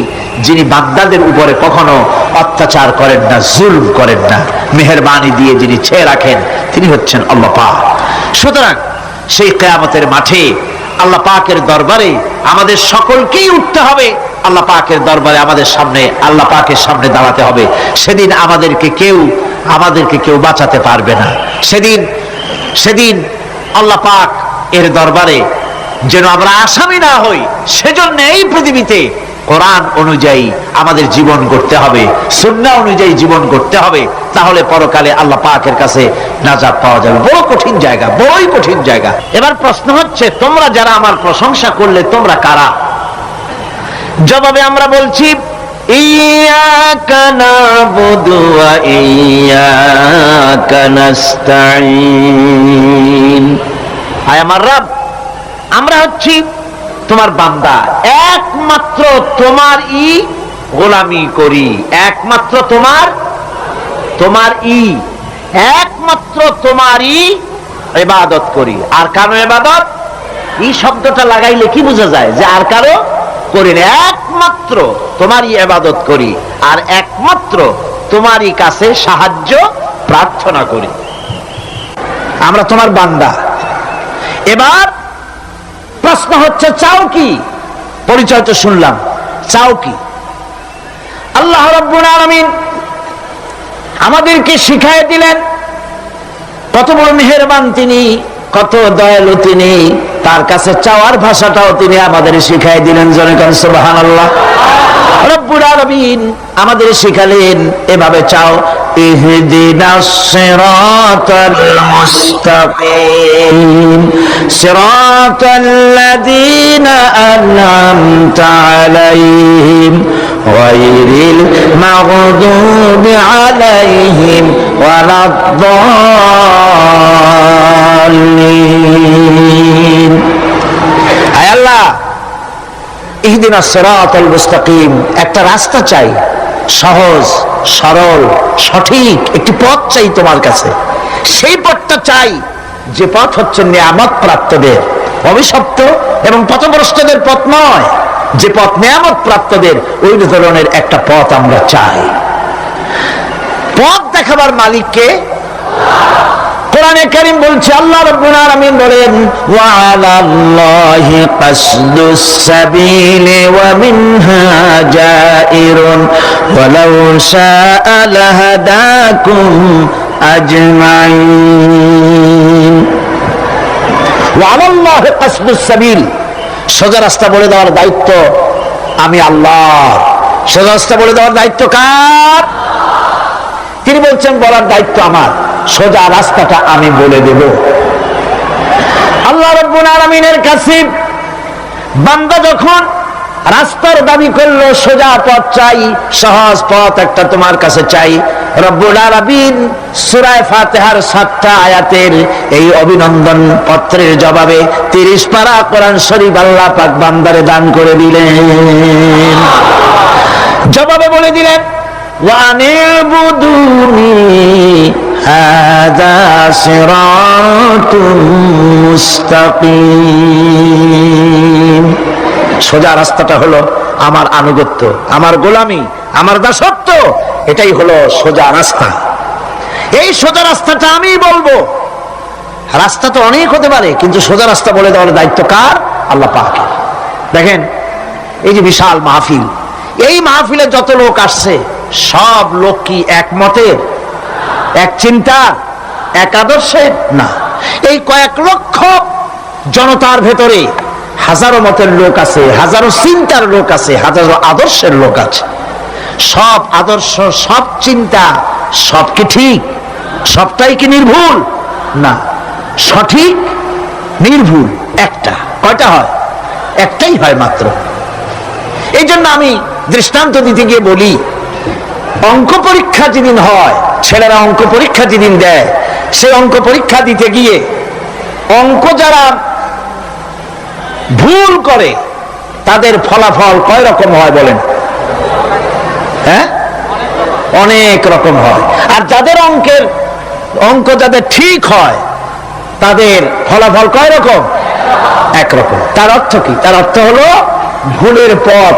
যিনি বান্দাদের উপরে কখনো অত্যাচার করেন না, জুলম করেন না, মেহেরবানি দিয়ে যিনি ছেয়ে রাখেন তিনি হচ্ছেন আল্লাহ পাক। সুতরাং সেই কিয়ামতের মাঠে আল্লাহ পাকের দরবারে আমাদের সকলকেই উঠতে হবে, আল্লাহ পাকের দরবারে আমাদের সামনে আল্লাহ পাকের সামনে দাঁড়াতে হবে। সেদিন আমাদেরকে কেউ বাঁচাতে পারবে না। সেদিন আল্লাহ পাক এর দরবারে যেন আমরা আসামি না হই, সেজন্য এই পৃথিবীতে কোরআন অনুযায়ী আমাদের জীবন করতে হবে, সুন্নাহ অনুযায়ী জীবন করতে হবে, তাহলে পরকালে আল্লাহ পাকের কাছে নাজাত পাওয়া যাবে। বড় কঠিন জায়গা, বড়ই কঠিন জায়গা। এবার প্রশ্ন হচ্ছে, তোমরা যারা আমার প্রশংসা করলে তোমরা কারা? জবাবে আমরা বলছি, ইয়্যাকা না'বুদু ওয়া ইয়্যাকা নাস্তাঈন। আয় আমার রব, আমরা হচ্ছি তোমার বান্দা, একমাত্র তোমারই গোলামি করি, একমাত্র একমাত্র তোমারই ইবাদত করি। আর কারো ইবাদত, এই শব্দটা লাগাইলে কি বোঝা যায়? যে আর কারো করি না, একমাত্র তোমারই ইবাদত করি আর একমাত্র তোমারই কাছে সাহায্য প্রার্থনা করি। আমরা তোমার বান্দা। এবার প্রশ্ন হচ্ছে, চাও কি? পরিচয় তো শুনলাম, চাও কি? আল্লাহ রাব্বুল আলামিন আমাদেরকে শিখায় দিলেন, কত বড় মেহেরবান তিনি, কত দয়ালু তিনি, তার কাছে চাওয়ার ভাষাটাও তিনি আমাদের শিখায় দিলেন। জোরে কোন সুবহানাল্লাহ। রব্বুল আলামিন আমাদের শিখালেন, এভাবে চাও, ইহদিনাস সিরাতাল মুস্তাকিম সিরাতাল্লাযীনা আন'আমতা আলাইহিম গায়রিল মাগদুবি আলাইহিম ওয়ালাদ-দাল্লিন। আয় আল্লাহ, ইহদিনাস সিরাতাল মুস্তাকিম, একটা রাস্তা চাই, সহজ সরল সঠিক একটি পথ চাই তোমার কাছে। সেই পথটা চাই যে পথ হচ্ছে নিয়ামত প্রাপ্তদের, অভিশপ্ত এবং পথভ্রষ্টদের পথ নয়। যে পথ নিয়ামত প্রাপ্তদের, ওই ধরনের একটা পথ আমরা চাই। পথ দেখাবার মালিককে কোরআনে কারীম বলছে, আল্লাহ রাব্বুল আলামিন বলেন, ওয়া আলাল্লাহি কাসদুস সাবিলি ওয়া মিনহা জাইরুন ওয়ালাউ শাআ লাহাদাকুম আজমাইন। ওয়া আলাল্লাহি কাসদুস সাবিল, সোজা রাস্তা বলে দেওয়ার দায়িত্ব আমি আল্লাহ। সোজা রাস্তা বলে দেওয়ার দায়িত্ব কার? তিনি বলছেন, বলার দায়িত্ব আমার, সোজা রাস্তাটা আমি বলে দেব। আল্লাহ রাব্বুল আলামিনের কাছে বান্দা যখন রাস্তার দাবি করলো, সোজা পথ চাই, সহজ পথ একটা তোমার কাছে চাই, রব্বুল আলামিন সূরা ফাতিহার 7টা আয়াতের এই অভিনন্দন পত্রের জবাবে 30 পারা কোরআন শরীফ আল্লাহ পাক বান্দারে দান করে দিলেন। জবাবে বলে দিলেন, ওয়ানিবুদুনি হাযা সিরাতুম মুস্তাকিম। সোজা রাস্তাটা হলো আমার আনুগত্য, আমার গোলামি, আমার দাসত্ব, এটাই হলো সোজা রাস্তা। এই সোজা রাস্তাটা আমি বলবো। রাস্তা তো অনেক হতে পারে, কিন্তু সোজা রাস্তা বলে দেওয়ার দায়িত্ব কার? আল্লাহ পাকের। দেখেন, এই যে বিশাল মাহফিল, এই মাহফিলে যত লোক আসছে, সব লোক কি এক মতের, এক চিন্তার, এক আদর্শের? না। এই কয়েক লক্ষ জনতার ভেতরে হাজারো মতের লোক আছে, হাজারো চিন্তার লোক আছে, হাজারো আদর্শের লোক আছে। সব আদর্শ, সব চিন্তা, সব কি ঠিক? সবটাই কি নির্ভুল? না, সঠিক নির্ভুল একটা। কয়টা হয়? একটাই হয় মাত্র। এই জন্য আমি দৃষ্টান্ত দিতে গিয়ে বলি, অঙ্ক পরীক্ষা যেদিন হয়, ছেলেরা অঙ্ক পরীক্ষা যেদিন দেয়, সেই অঙ্ক পরীক্ষা দিতে গিয়ে অঙ্ক যারা ভুল করে তাদের ফলাফল কয় রকম হয় বলেন? হ্যাঁ, অনেক রকম হয়। আর যাদের অঙ্কের অঙ্ক যাদের ঠিক হয় তাদের ফলাফল কয় রকম? একরকম। তার অর্থ কি? তার অর্থ হলো ভুলের পথ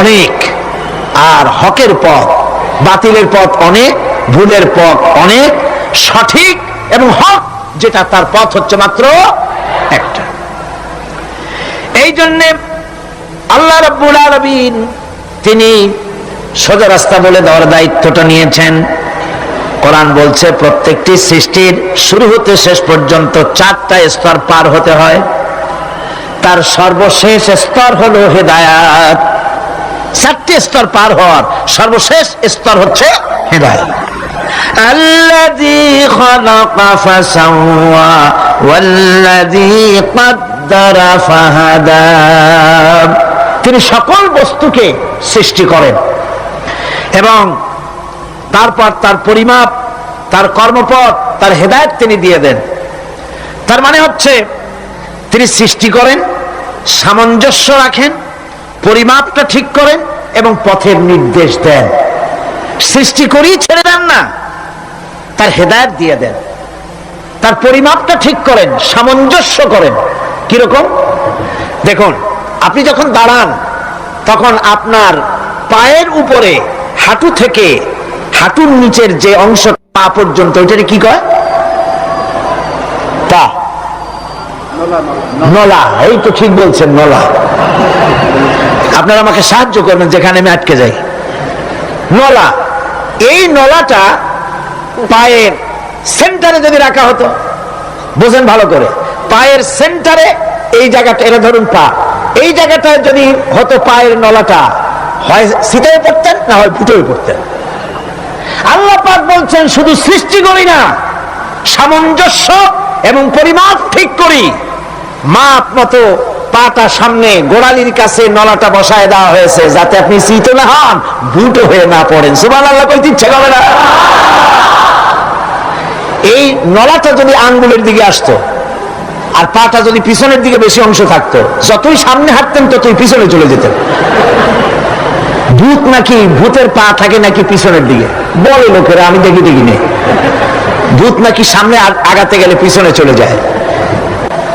অনেক আর হকের পথ, বাতিলের পথ অনেক, ভুলের পথ অনেক, সঠিক এবং হক যেটা তার পথ হচ্ছে মাত্র একটা। এই জন্যে আল্লাহ রাব্বুল আলামিন তিনি সোজা রাস্তা বলে দেওয়ার দায়িত্বটা নিয়েছেন। কোরআন বলছে প্রত্যেকটি সৃষ্টির শুরু হতে শেষ পর্যন্ত 4টা স্তর পার হতে হয়। তার সর্বশেষ স্তর হলো হেদায়াত। 4টি স্তর পার হওয়ার সর্বশেষ স্তর হচ্ছে হেদায়াত। আল্লাযী খালাকা ফাসাওয়া ওয়াল্লাযী কদ্দারা ফাহাদা। তিনি সকল বস্তুকে সৃষ্টি করেন এবং তারপর তার পরিমাপ, তার কর্মপথ, তার হেদায়েত তিনি দিয়ে দেন। তার মানে হচ্ছে তিনি সৃষ্টি করেন, সামঞ্জস্য রাখেন, পরিমাপটা ঠিক করেন এবং পথের নির্দেশ দেন। সৃষ্টি করেই ছেড়ে দেন না, তার হেদায়েত দিয়ে দেন। তার পরিমাপটা ঠিক করেন, সামঞ্জস্য করেন। কিরকম? দেখুন, আপনি যখন দাঁড়ান তখন আপনার পায়ের উপরে হাঁটু থেকে হাঁটুর নিচের যে অংশ পা পর্যন্ত, ওইটাকে কি কয়? পা, নলা। এই তো ঠিক বলছেন, নলা। আপনারা আমাকে সাহায্য করবেন যেখানে আমি আটকে যাই। নলা। এই নলাটা পায়ের সেন্টারে যদি রাখা হতো, বোঝেন ভালো করে, পায়ের সেন্টারে এই জায়গাটা, এটা ধরুন পা, এই জায়গাটায় যদি হতো পায়ের নলাটা, হয় সিটায় পড়তেন না হয় ফুটোয় পড়তেন। আল্লাহ পাক বলছেন শুধু সৃষ্টি করি না, সামঞ্জস্য এবং পরিমাপ ঠিক করি। মাপ মতো পাটা সামনে গোড়ালির কাছে নলাটা বসায় দেওয়া হয়েছে যাতে আপনি সিটও না হন, বুটও হয়ে না পড়েন। সুবহানাল্লাহ কইতে ইচ্ছে করে না? এই নলাটা যদি আঙ্গুলের দিকে আসতো আর পাটা যদি পিছনের দিকে বেশি অংশ থাকতো, যতই সামনে হাঁটতেন ততই পিছনে চলে যেতেন। ভূত নাকি, ভূতের পা থাকে নাকি পিছনের দিকে, বলে লোকেরা, আমি দেখি নেই। ভূত নাকি সামনে আগাতে গেলে পিছনে চলে যায়।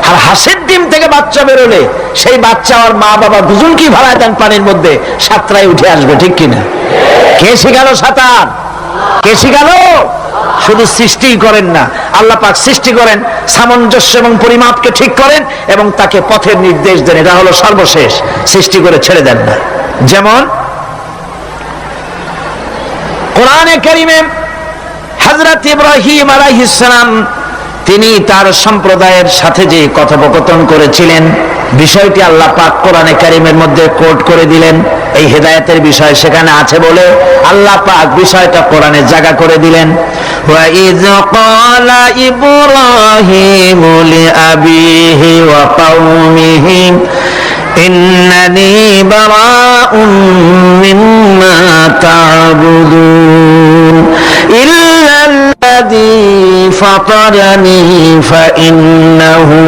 আর হাঁসের ডিম থেকে বাচ্চা বেরোলে সেই বাচ্চা আর মা বাবা দুজনকেই ভাড়ায় দেন পানির মধ্যে, সাঁতরায় উঠে আসবে, ঠিক কিনা? কে শিখাল সাঁতার? কে শিখাল? শুধু সৃষ্টিই করেন না, আল্লাহ পাক সৃষ্টি করেন, সামঞ্জস্য এবং পরিমাপকে ঠিক করেন এবং তাকে পথের নির্দেশ দেন। এটা হলো সর্বশেষ। সৃষ্টি করে ছেড়ে দেন না। যেমন কোরআনে কারীমে হযরত ইব্রাহিম আলাইহিস সালাম তিনি তার সম্প্রদায়ের সাথে যে কথোপকথন করেছিলেন, বিষয়টি আল্লাহ পাক কোরআনে কারীমের মধ্যে কোট করে দিলেন। এই হেদায়েতের বিষয় সেখানে আছে বলে আল্লাহ পাক বিষয়টা কোরআনে জায়গা করে দিলেন। ওয়া ইয ক্বালা ইব্রাহিমু লিআবিহি ওয়া কওমিহি ইন্নানি বারাউম মিম্মা তা'বুদুন ইল্লাল্লাযী ফাতারানি ফাইন্নাহু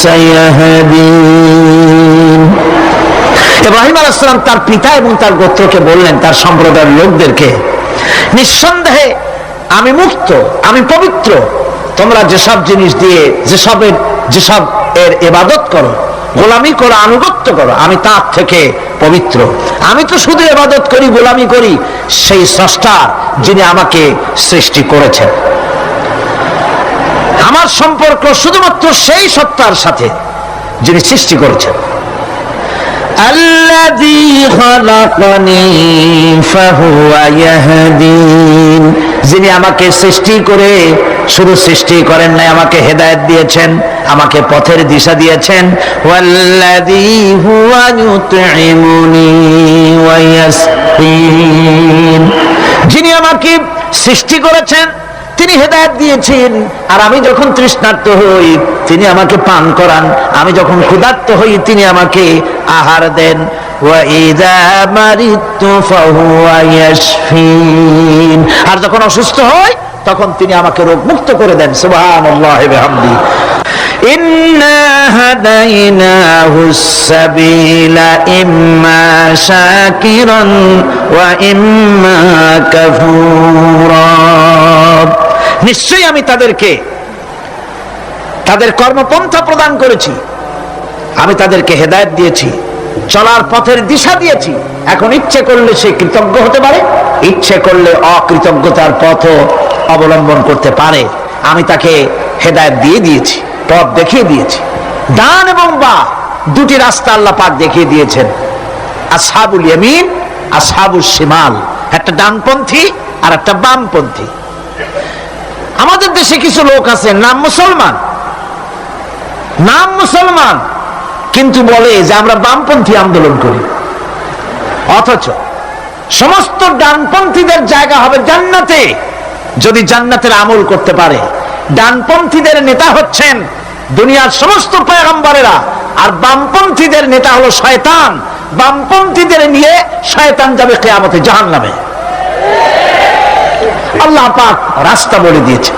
সায়াহদিন। ইব্রাহিম আলাইহিস সালাম তার পিতা এবং তার গোত্রকে বললেন, তার সম্প্রদায়ের লোকদেরকে, নিঃসন্দেহে আমি মুক্ত, আমি পবিত্র। তোমরা যেসব জিনিস দিয়ে যেসব এর ইবাদত করো, গোলামি করো, আনুগত্য করো, আমি তার থেকে পবিত্র। আমি তো শুধু ইবাদত করি, গোলামি করি সেই স্রষ্টা যিনি আমাকে সৃষ্টি করেছেন। আমার সম্পর্ক শুধুমাত্র সেই সত্তার সাথে যিনি সৃষ্টি করেছেন। আল্লাযী খালাকানি ফাহুয়া ইয়াহদিন। যিনি আমাকে সৃষ্টি করে শুধু সৃষ্টি করেন নাই, আমাকে হেদায়েত দিয়েছেন, আমাকে পথের দিশা দিয়েছেন। ওয়াল্লাযী হুয়া ইউতঈমুনি ওয়া ইয়াসকিন। যিনি আমাকে সৃষ্টি করেছেন, তিনি হেদায়েত দিয়েছেন, আর আমি যখন তৃষ্ণার্ত হই তিনি আমাকে পান করান, আমি যখন ক্ষুধার্ত হই তিনি আমাকে আহার দেন। ওয়া ইযা মারিতু ফাহুয়া ইয়াশফিন। আর যখন অসুস্থ হই তখন তিনি আমাকে রোগ মুক্ত করে দেন। সুবহানাল্লাহি ওয়া বিহামদিহি। ইন্না হাদাইনাহুস সাবিলা ইম্মা শাকিরান ওয়া ইম্মা কাফুরা। নিশ্চয়ই আমি তাদেরকে তাদের কর্মপন্থা প্রদান করেছি, আমি তাদেরকে হেদায়েত দিয়েছি, চলার পথের দিশা দিয়েছি। এখন ইচ্ছে করলে সে কৃতজ্ঞ হতে পারে, ইচ্ছে করলে অকৃতজ্ঞতার পথও অবলম্বন করতে পারে। আমি তাকে হেদায়েত দিয়ে দিয়েছি, পথ দেখিয়ে দিয়েছি। ডান এবং বাঁ দুটি রাস্তা আল্লাহ পাক দেখিয়ে দিয়েছেন। আসহাবুল ইয়ামিন, আসহাবুশ শিমাল, একটা ডানপন্থী আর একটা বামপন্থী। আমাদের দেশে কিছু লোক আছে নাম মুসলমান, কিন্তু বলে যে আমরা বামপন্থী আন্দোলন করি, অথচ সমস্ত ডানপন্থীদের জায়গা হবে জান্নাতে যদি জান্নাতের আমল করতে পারে। ডানপন্থীদের নেতা হচ্ছেন দুনিয়ার সমস্ত পয়গম্বরেরা, আর বামপন্থীদের নেতা হলো শয়তান। বামপন্থীদের নিয়ে শয়তান যাবে কিয়ামতে জাহান্নামে। আল্লাহ পাক রাস্তা বলে দিয়েছে।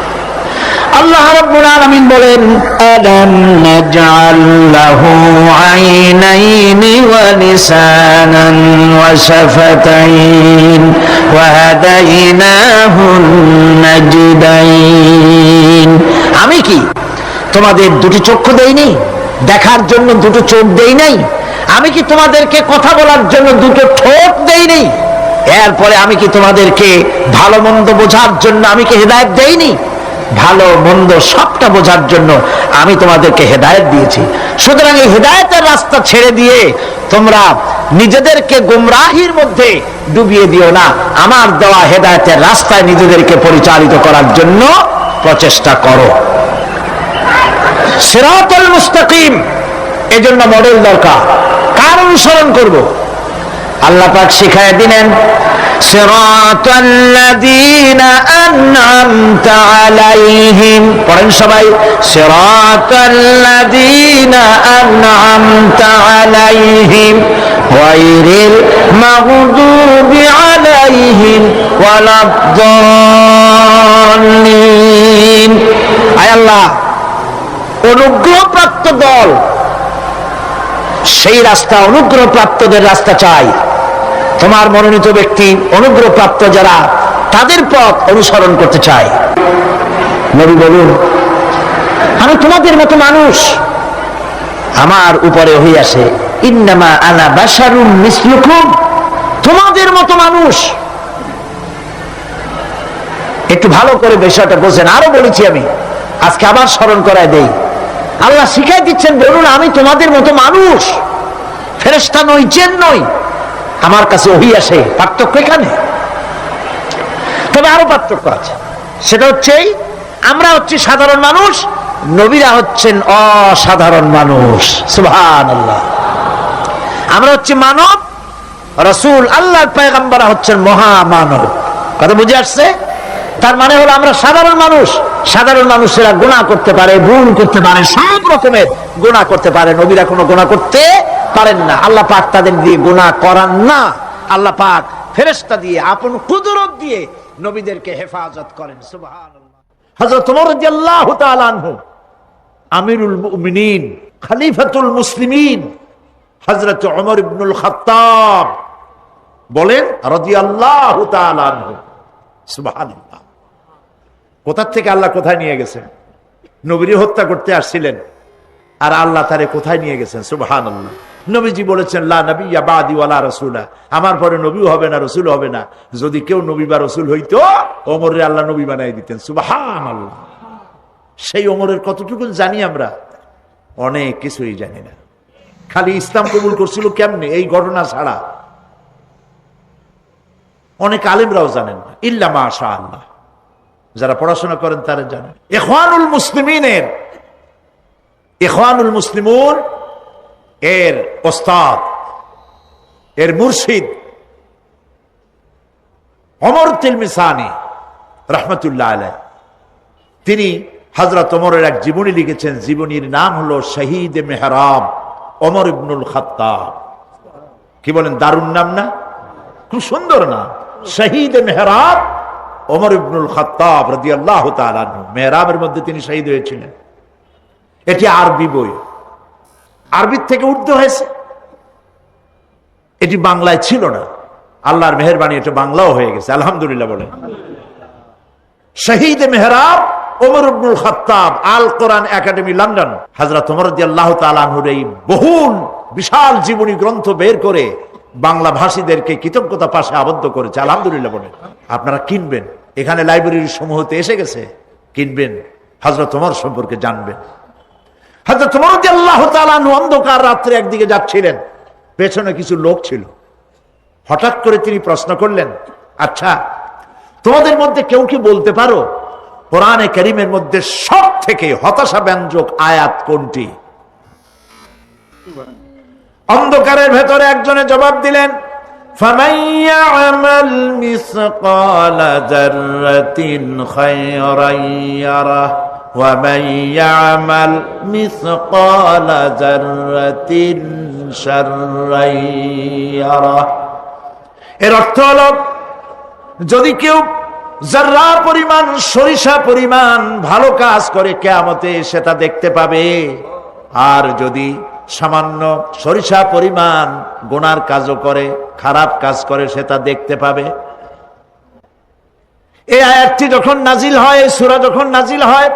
আল্লাহ রাব্বুল আলামিন বলেন, আলাম নাজআল লাহু আইনাইনি ওয়া লিসানান ওয়া শাফাতাইন ওয়া হাদাইনাহুন নাজদাইন। আমি কি তোমাদের দুটি চক্ষু দেইনি, দেখার জন্য দুটো চোখ দেই নাই? আমি কি তোমাদেরকে কথা বলার জন্য দুটো ঠোঁট দেইনি? এরপরে আমি কি তোমাদেরকে ভালো মন্দ বোঝার জন্য আমি কি হেদায়েত দেইনি? ভালো মন্দ সবটা বোঝার জন্য আমি তোমাদেরকে হেদায়েত দিয়েছি। সুতরাং এই হেদায়েতের রাস্তা ছেড়ে দিয়ে তোমরা নিজেদেরকে গোমরাহির মধ্যে ডুবিয়ে দিও না। আমার দেওয়া হেদায়েতের রাস্তায় নিজেদেরকে পরিচালিত করার জন্য প্রচেষ্টা করো। সিরাতুল মুস্তাকিম, এজন্য মডেল দরকার। কার অনুসরণ করব? আল্লাহ পাক শিখায় দিলেন, সিরাতাল্লাযীনা আন'আমতা আলাইহিম। পড়েন সবাই, সিরাতাল্লাযীনা আন'আমতা আলাইহিম গায়রিল মাগদুবি আলাইহিম ওয়ালাদ-দাল্লিন। আয় আল্লাহ, অনুগ্রহপ্রাপ্ত দল, সেই রাস্তা অনুগ্রহপ্রাপ্তদের রাস্তা চাই। তোমার মনোনীত ব্যক্তি অনুগ্রহপ্রাপ্ত যারা, তাদের পথ অনুসরণ করতে চাই। নবী বলুন, আমি তোমাদের মতো মানুষ, আমার উপরে ওহী আসে, ইন্নামা আনা বাশারুম মিসলুকুম, তোমাদের মতো মানুষ। একটু ভালো করে বিষয়টা বোঝেন। আরো বলেছি আমি, আজকে আবার স্মরণ করায় দেই। আল্লাহ শিখাই দিচ্ছেন, বলুন আমি তোমাদের মতো মানুষ, ফেরেশতা নই, জিন নই, আমার কাছে ওহী আসে। পার্থক্য এখানে। তবে আরো পার্থক্য আছে, সেটা হচ্ছে আমরা হচ্ছি সাধারণ মানুষ, নবীরা হচ্ছেন অসাধারণ মানুষ। সুবহানাল্লাহ। আমরা হচ্ছে মানব, রাসূল আল্লাহর পয়গম্বররা হচ্ছেন মহামানব। কথা বুঝে আসছে? তার মানে হলো আমরা সাধারণ মানুষ। সাধারণ মানুষেরা গুনাহ করতে পারে, ভুল করতে পারে, সব রকমের গুনাহ করতে পারে। নবীরা কোনো গুনাহ করতে পারেন না। আল্লাহ পাক তাদের দিয়ে গুনাহ করান না। আল্লাহ পাক ফেরেশতা দিয়ে, আপন কুদরত দিয়ে নবীদেরকে হেফাজত করেন। সুবহানাল্লাহ। হযরত ওমর রাদিয়াল্লাহু তাআলা আনহু, আমিরুল মুমিনিন, খলিফাতুল মুসলিমিন, হযরত ওমর ইবনুল খাত্তাব বলেন রাদিয়াল্লাহু তাআলা আনহু। সুবহানাল্লাহ। কোথা থেকে আল্লাহ কোথায় নিয়ে গেছেন? নবীর হত্যা করতে আসছিলেন, আর আল্লাহ তারে কোথায় নিয়ে গেছেন। সুবহানাল্লাহ। নবীজি বলেছেন, লা নবিয়্যা বাদি ওয়ালা রাসূলা, আমার পরে নবীও হবে না, রাসূল হবে না। যদি কেউ নবী বা রাসূল হইতো, ওমরে আল্লাহ নবী বানাই দিতেন। সুবহানাল্লাহ। সেই ওমরের কতটুকু জানি আমরা? অনেক কিছুই জানি না। খালি ইসলাম কবুল করছিল কেমনে, এই ঘটনা ছাড়া অনেক আলেমরাও জানেন না, ইল্লা মাশাআল্লাহ। যারা পড়াশোনা করেন তারা জানেন। ইখওয়ানুল মুসলিমিনের, ইখওয়ানুল মুসলিমুন এর ওস্তাদ, এর মুর্শিদ ওমর তিলমিসানি রাহমাতুল্লাহ আলাইহি, তিনি হযরত ওমরের এক জীবনী লিখেছেন। জীবনীর নাম হলো শহীদ মেহরাব ওমর ইবনুল খাত্তাব। কি বলেন, দারুণ নাম না? খুব সুন্দর নাম, শহীদ মেহরাব ওমর ইবনুল খাত্তাব রাদিয়াল্লাহু তাআলা আনহু। মেহরাবের মধ্যে তিনি শহীদ হয়েছিলেন। এটি আরবি বই, আরবির থেকে উর্দু হয়েছে। এটি বাংলায় ছিল না, আল্লাহর মেহেরবানি এটা বাংলাও হয়ে গেছে, আলহামদুলিল্লাহ বলেন। শহীদ মেহরাব ওমর ইবনুল খাত্তাব, আল কোরআন একাডেমি লন্ডন। হযরত ওমর রাদিয়াল্লাহু তাআলা আনহুর এই বহুল বিশাল জীবনী গ্রন্থ বের করে বাংলা ভাষীদেরকে কৃতজ্ঞতা পাশে আবদ্ধ করেছে। আলহামদুলিল্লাহ বলেন। আপনারা কিনবেন, এখানে লাইব্রেরির সমূহতে এসে গেছে, কিনবেন, হযরত ওমর সম্পর্কে জানবেন। হযরত ওমর রাদিয়াল্লাহু তাআলা আনহু অন্ধকার রাত্রে একদিকে যাচ্ছিলেন, পেছনে কিছু লোক ছিল। হঠাৎ করে তিনি প্রশ্ন করলেন, আচ্ছা তোমাদের মধ্যে কেউ কি বলতে পারো কোরআনে কারীমের মধ্যে সব থেকে হতাশা ব্যঞ্জক আয়াত কোনটি? অন্ধকারের ভেতরে একজনে জবাব দিলেন, فَمَن يَعْمَلْ مِثْقَالَ ذَرَّةٍ خَيْرًا يَرَهُ وَمَن يَعْمَلْ مِثْقَالَ ذَرَّةٍ شَرًّا يَرَهُ। এর অর্থ হলো, যদি কেউ যারা পরিমাণ সরিষা পরিমাণ ভালো কাজ করে কিয়ামতে সেটা দেখতে পাবে, আর যদি সামান্য সরিষা পরিমাণ গুনার কাজও করে, খারাপ কাজ করে, সেটা দেখতে পাবে। এই আয়াতটি যখন নাজিল হয়, এই সূরা যখন নাজিল হয়,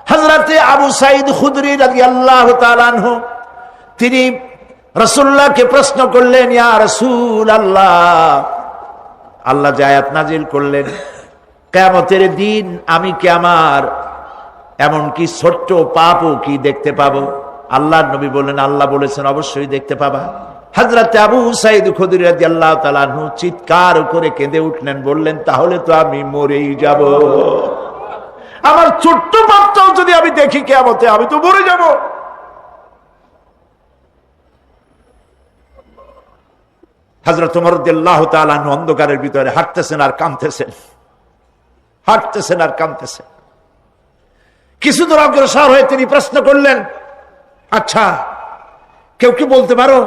হযরতে আবু সাঈদ খুদরি রাদিয়াল্লাহু তাআলা আনহু তিনি রাসূলুল্লাহকে প্রশ্ন করলেন, ইয়া রাসূলুল্লাহ, আল্লাহ যে আয়াত নাজিল করলেন, কিয়ামতের দিন আমি কি আমার এমনকি ছোট্ট পাপও কি দেখতে পাবো? আল্লাহর নবী বললেন, আল্লাহ বলেছেন অবশ্যই দেখতে পাবা। হযরতে আবু সাঈদ খুদরি রাদিয়াল্লাহু তাআলা আনহু চিৎকার করে কেঁদে উঠলেন, বললেন, তাহলে তো আমি মরেই যাব। আমার ছোট্ট পাপটাও যদি আমি দেখি কিয়ামতে, আমি তো মরে যাব। হযরত ওমর রাদিয়াল্লাহু তাআলা আনহু অন্ধকারের ভিতরে হাঁটতেছেন আর কাঁদতেছেন, হাঁটতেছেন আর কাঁদতেছেন। কিছু দূর অগ্রসর হয়ে তিনি প্রশ্ন করলেন, আচ্ছা কেউ কি বলতে পারো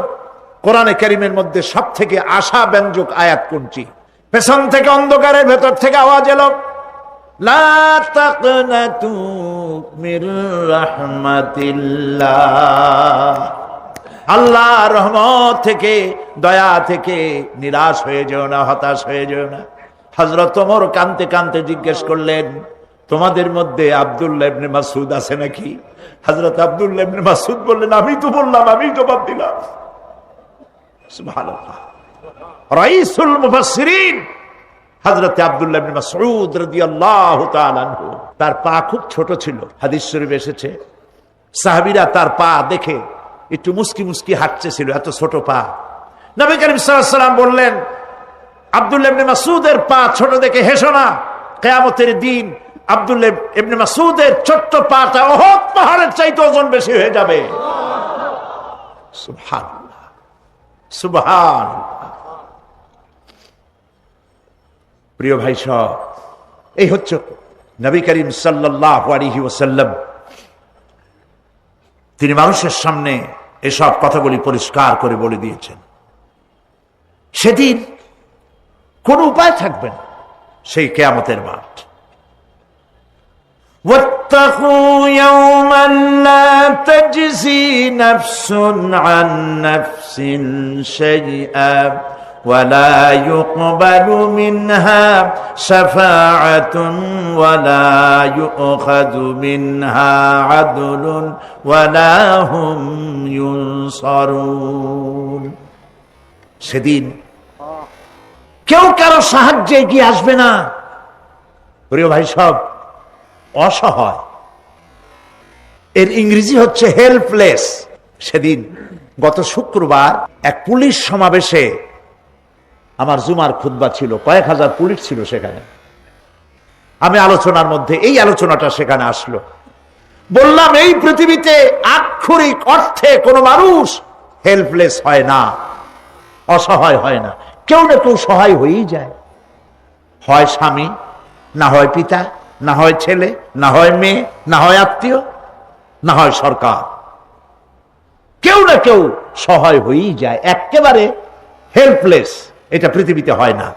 কোরআনে কারীমের মধ্যে সব থেকে আশা ব্যঞ্জক আয়াত কোনটি? পেছন থেকে অন্ধকারের ভেতর থেকে আওয়াজ এলো, লা তাকনাতু মির রাহমাতিল্লাহ, আল্লাহর রহমত থেকে, দয়া থেকে নিরাশ হয়ে যেও না, হতাশ হয়ে যেও না। হযরত ওমর কাঁদতে কাঁদতে জিজ্ঞেস করলেন, তোমাদের মধ্যে আব্দুল্লাহ ইবনে মাসউদ আছে নাকি? হযরত আব্দুল্লাহ ইবনে মাসউদ বললেন, আমি তো বললাম, আমি জবাব দিলাম। সুবহানাল্লাহ। রাইসুল মুফাসসিরিন হযরত আব্দুল্লাহ ইবনে মাসউদ রাদিয়াল্লাহু তাআলা আনহু, তার পা খুব ছোট ছিল। হাদিস শরীফে এসেছে, সাহাবীরা তার পা দেখে একটু মুস্কি মুস্কি হাঁটতেছিল, এত ছোট পা। নবী করিম সাল্লাল্লাহু আলাইহি ওয়াসাল্লাম বললেন, আব্দুল্লাহ ইবনে মাসউদের পা ছোট দেখে হেসো না, কিয়ামতের দিন আব্দুল্লাহ ইবনে মাসউদের ছোট্ট পাটা উহুদ পাহাড়ের চাইতে ওজন বেশি হয়ে যাবে। সুবহানাল্লাহ, সুবহানাল্লাহ। প্রিয় ভাই সব, এই হচ্ছে নবী করিম সাল্লাল্লাহু আলাইহি ওয়াসাল্লাম। তিনি মানুষের সামনে এসব কথাগুলি পরিষ্কার করে বলে দিয়েছেন। সেদিন কোন উপায় থাকবে না, সেই কিয়ামতের মাঠ। واتقوا يوما لا تجزي نفس عن نفس شيئا ولا يقبل منها شفاعة ولا يؤخذ منها عدل ولا هم ينصرون। সেদিন কেউ কারো সাহায্যে এগিয়ে আসবে না। প্রিয় ভাই সব, অসহায়, এর ইংরেজি হচ্ছে হেল্পলেস। সেদিন গত শুক্রবার এক পুলিশ সমাবেশে আমার জুমার খুতবা ছিল, কয়েক হাজার পুলিশ ছিল সেখানে। আমি আলোচনার মধ্যে এই আলোচনাটা সেখানে আসলো। বললাম, এই পৃথিবীতে আক্ষরিক অর্থে কোনো মানুষ হেল্পলেস হয় না, অসহায় হয় না। কেউ না কেউ সহায় হয়েই যায়, হয় স্বামী, না হয় পিতা, না হয় ছেলে, না হয় মেয়ে, না হয় আত্মীয়, না হয় সরকার। কেউ না কেউ সহায় হয়েই যায়। একেবারে হেল্পলেস এটা পৃথিবীতে হয় না।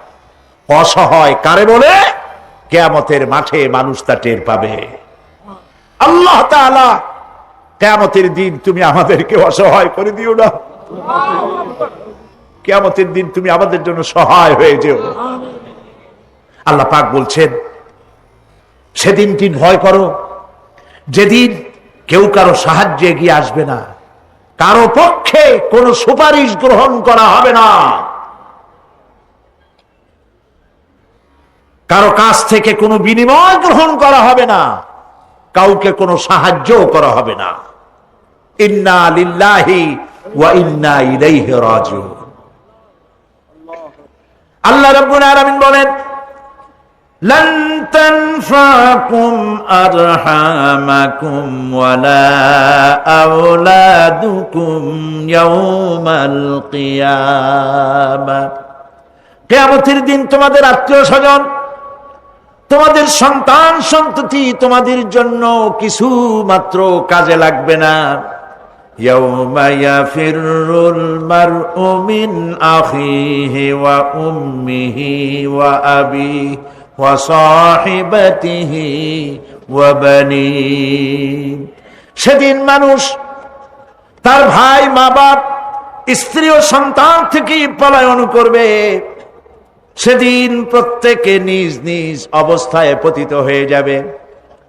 অসহায় কারে বলে? কিয়ামতের মাঠে মানুষ তা টের পাবে। আল্লাহ তাআলা কিয়ামতের দিন তুমি আমাদেরকে অসহায় করে দিও না। কিয়ামতের দিন তুমি আমাদের জন্য সহায় হয়ে যেও। আল্লাহ পাক বলছেন, সেদিনটি ভয় করো, যেদিন কেউ কারো সাহায্যে এগিয়ে আসবে না, কারো পক্ষে কোনো সুপারিশ গ্রহণ করা হবে না, কারো কাছ থেকে কোনো বিনিময় গ্রহণ করা হবে না, কাউকে কোনো সাহায্য করা হবে না। ইন্না লিল্লাহি ওয়া ইন্না ইলাইহি রাজিউন। আল্লাহ রাব্বুল আলামিন বলেন, লান তানফাকুম আরহামাকুম ওয়ালা আওলাদুকুম ইয়াউমাল কিয়ামাহ। কিয়ামতের দিন তোমাদের আত্মীয় স্বজন, তোমাদের সন্তান সন্ততি তোমাদের জন্য কিছু মাত্র কাজে লাগবে না। ইয়াউমা ইয়াফিরুল মারউ মিন আখিহি ওয়া উম্মিহি ওয়া আবিহি ওয়া সাহিবাতিহি ওয়া বানিহি। সেদিন মানুষ তার ভাই, মা বাপ, স্ত্রী ও সন্তান থেকে পলায়ন করবে। সেদিন প্রত্যেকে নিজ নিজ অবস্থায় পতিত হয়ে যাবে।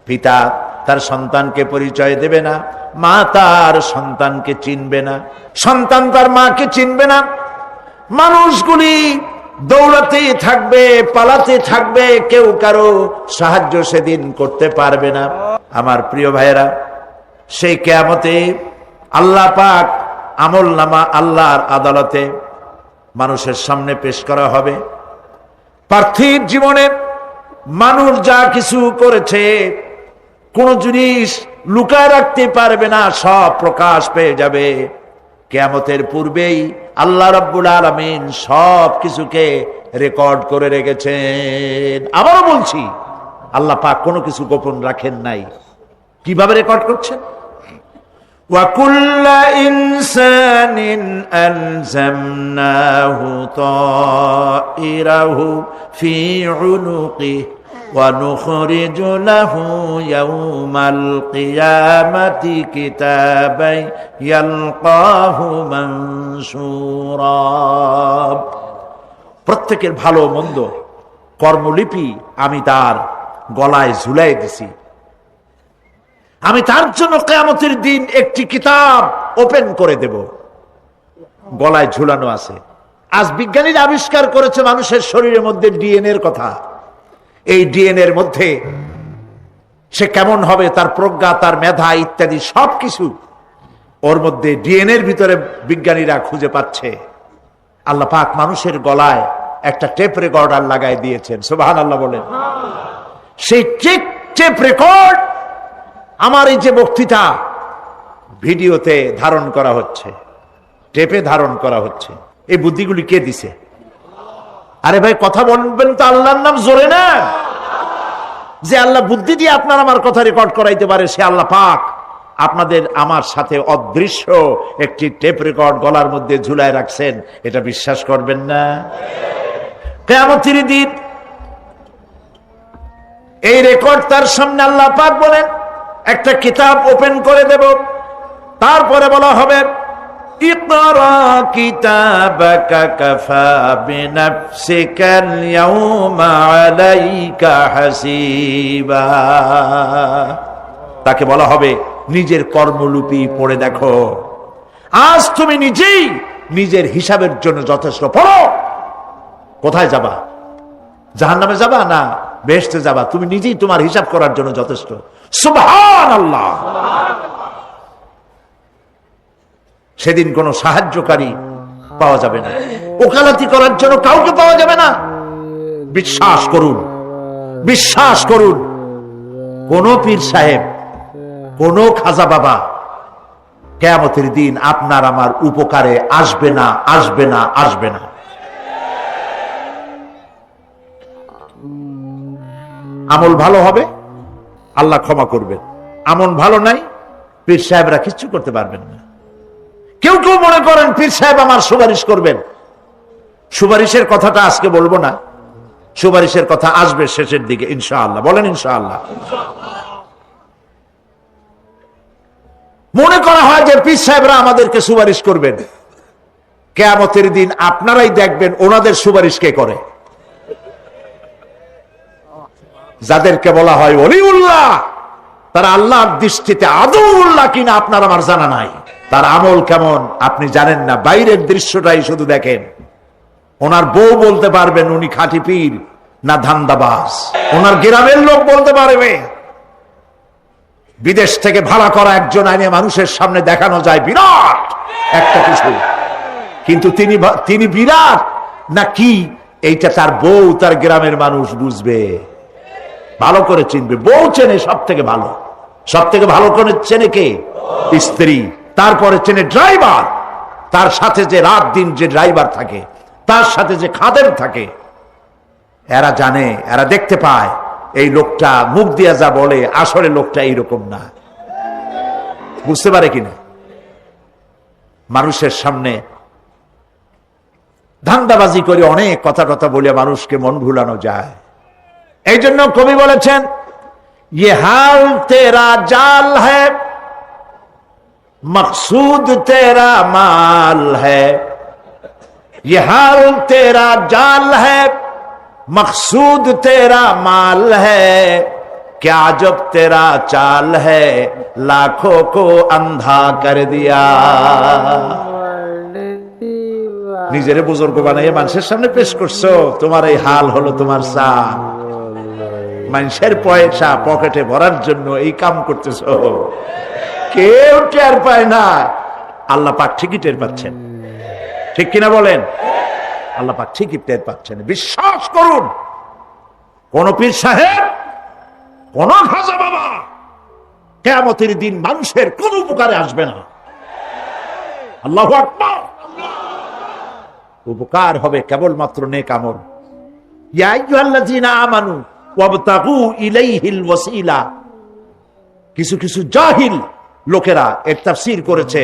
পিতা তার সন্তানকে পরিচয় দেবে না, মা তার সন্তানকে চিনবে না, সন্তান তার মাকে চিনবে না। মানুষগুলি দৌড়াতে থাকবে, পালাতে থাকবে, কেউ কারো সাহায্য সেদিন করতে পারবে না। আমার প্রিয় ভাইয়েরা, সেই কিয়ামতে আল্লাহ পাক আমলনামা আল্লাহর আদালতে মানুষের সামনে পেশ করা হবে। পার্থিব জীবনে মানুষ যা কিছু করেছে কোন জিনিস লুকায় রাখতে পারবে না, সব প্রকাশ পেয়ে যাবে। কিয়ামতের পূর্বেই আল্লাহ রাব্বুল আলামিন সব কিছুকে রেকর্ড করে রেখেছেন। আবারও বলছি, আল্লাহ পাক কোনো কিছু গোপন রাখেন নাই। কিভাবে রেকর্ড করছেন? وَكُلَّ إِنسَانٍ أَلْزَمْنَاهُ طَائِرَهُ فِي عُنُقِهِ وَنُخْرِجُ لَهُ يَوْمَ الْقِيَامَةِ كِتَابًا يَلْقَاهُ مَنشُورًا। প্রত্যেকের ভালো মন্দ কর্মলিপি আমি তার গলায় ঝুলাই দিছি। আমি তার জন্য কিয়ামতের দিন একটি কিতাব ওপেন করে দেব, গলায় ঝুলানো আছে। আজ বিজ্ঞানীরা আবিষ্কার করেছে মানুষের শরীরের মধ্যে ডিএনএ এর কথা। এই ডিএনএ এর মধ্যে সে কেমন হবে, তার প্রজ্ঞা, তার মেধা ইত্যাদি সবকিছু ওর মধ্যে ডিএনএ এর ভিতরে বিজ্ঞানীরা খুঁজে পাচ্ছে। আল্লাহ পাক মানুষের গলায় একটা টেপ রেকর্ডার লাগাই দিয়েছেন। সুবহানাল্লাহ বলেন। সেই টেপ রেকর্ড আমার এই যে বক্তৃতা ভিডিওতে ধারণ করা হচ্ছে, টেপে ধারণ করা হচ্ছে, এই বুদ্ধিগুলি কে দিছে? আরে ভাই, কথা বলবেন তো আল্লাহর নাম জোরে না। যে আল্লাহ বুদ্ধি দিয়ে আপনার আমার কথা রেকর্ড করাইতে পারে, সে আল্লাহ পাক আপনাদের আমার সাথে অদৃশ্য একটি টেপ রেকর্ড গলার মধ্যে ঝুলায় রাখছেন। এটা বিশ্বাস করবেন না? কিয়ামতের দিন এই রেকর্ড তার সামনে আল্লাহ পাক বলেন, একটা কিতাব ওপেন করে দেব। তারপরে বলা হবে, ইকরা কিতাবাকা কাফা বিনাফসিকাল ইয়াউমা আলাইকা হাসিবা। তাকে বলা হবে, নিজের কর্মলিপি পড়ে দেখো, আজ তুমি নিজেই নিজের হিসাবের জন্য যথেষ্ট। পড়ো। কোথায় যাবা? জাহান্নামে যাবা না বেহেশতে যাবা? তুমি নিজেই তোমার হিসাব করার জন্য যথেষ্ট। সুবহানাল্লাহ। সেদিন কোনো সাহায্যকারী পাওয়া যাবে না, ওকালতি করার জন্য কাউকে পাওয়া যাবে না। বিশ্বাস করুন, বিশ্বাস করুন, কোন পীর সাহেব, কোন খাজা বাবা কিয়ামতের দিন আপনার আমার উপকারে আসবে না, আসবে না, আসবে না। আমল ভালো হবে, আল্লাহ ক্ষমা করবেন। আমল ভালো নাই, পীর সাহেবরা কিচ্ছু করতে পারবেন না। কেউ কেউ মনে করেন পীর সাহেব আমার সুপারিশ করবেন। সুপারিশের কথাটা আজকে বলবো না, সুপারিশের কথা আসবে শেষের দিকে ইনশাআল্লাহ। বলেন ইনশাআল্লাহ। মনে করা হয় যে পীর সাহেবরা আমাদেরকে সুপারিশ করবেন। কিয়ামতের দিন আপনারাই দেখবেন ওনাদের সুপারিশ কে করে। যাদেরকে বলা হয় ওলিউল্লাহ, তারা আল্লাহর দৃষ্টিতে আদৌল্লাহ কিনা আপনার আমার জানা নাই। তার আমল কেমন আপনি জানেন না, বাইরের দৃশ্যটাই শুধু দেখেন। ওনার বউ বলতে পারবেন উনি খাঁটি পীর না ধান্দাবাজ, ওনার গ্রামের লোক বলতে পারবে। বিদেশ থেকে ভাড়া করা একজন আইনে মানুষের সামনে দেখানো যায় বিরাট একটা কিছু, কিন্তু তিনি বিরাট না কি এইটা তার বউ, তার গ্রামের মানুষ বুঝবে, ভালো করে চিনবে। বউ চেনে সব থেকে ভালো, সব থেকে ভালো করে চেনে কে? স্ত্রী। তারপরে চেনে ড্রাইভার, তার সাথে যে রাত দিন যে ড্রাইভার থাকে, তার সাথে যে খাদেম থাকে। এরা জানে, এরা দেখতে পায় এই লোকটা মুখ দিয়া যা বলে আসলে লোকটা এইরকম না। বুঝতে পারে কিনা? মানুষের সামনে ধান্দাবাজি করে অনেক কথা কথা বলে মানুষকে মন ভুলানো যায়। এই জন্য কবি বলেছেন, ये हाल तेरा जाल है मकसूद तेरा माल है, ये हाल तेरा जाल है मकसूद तेरा माल है, क्या जब तेरा चाल है लाखों को अंधा कर दिया। নিজের বুজুর্গ বানাইয়ে মানুষের সামনে পেশ করছো, তোমার এই হাল হলো তোমার চাল। মানুষের পয়সা পকেটে ভরার জন্য এই কাম করতেছো, কেউ টের পায় না, আল্লাহ পাক ঠিকই টের পাচ্ছেন। ঠিক কিনা বলেন? আল্লাহ পাক ঠিকই টের পাচ্ছেন। বিশ্বাস করুন, কোন পীর সাহেব, কোন খাজা বাবা কিয়ামতের দিন মানুষের কোন উপকারে আসবে না। আল্লাহু আকবার। উপকার হবে কেবলমাত্র নেক আমল। ইয়া আইয়ুহাল্লাযীনা আমানু ওয়াবতাগু ইলাইহিল ওয়াসিলা। কিছু কিছু জাহিল লোকেরা এর তাফসীর করেছে,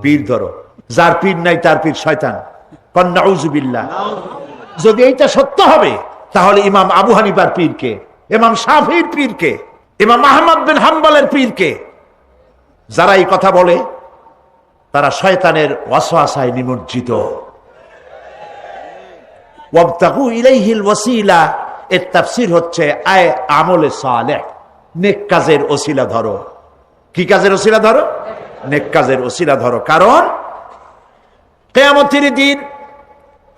পীর ধরো, যার পীর নাই তার পীর শয়তান। কন নাউযুবিল্লাহ। যদি এইটা সত্য হবে তাহলে ইমাম আবু হানিফার পীরকে, ইমাম শাফিঈর পীরকে, ইমাম আহমদ বিন হাম্বলের পীরকে, যারা এই কথা বলে তারা শয়তানের ওয়াসওয়াসায় নিমজ্জিত। ওয়াবতাগু ইলাইহিল ওয়াসিলা এর তাফসীর হচ্ছে আয় আমলে সালেহ, নেক কাজের ওসিলা ধরো। কি কাজের ওসিলা ধরো? নেক কাজের ওসিলা ধরো। কারণ কিয়ামতের দিন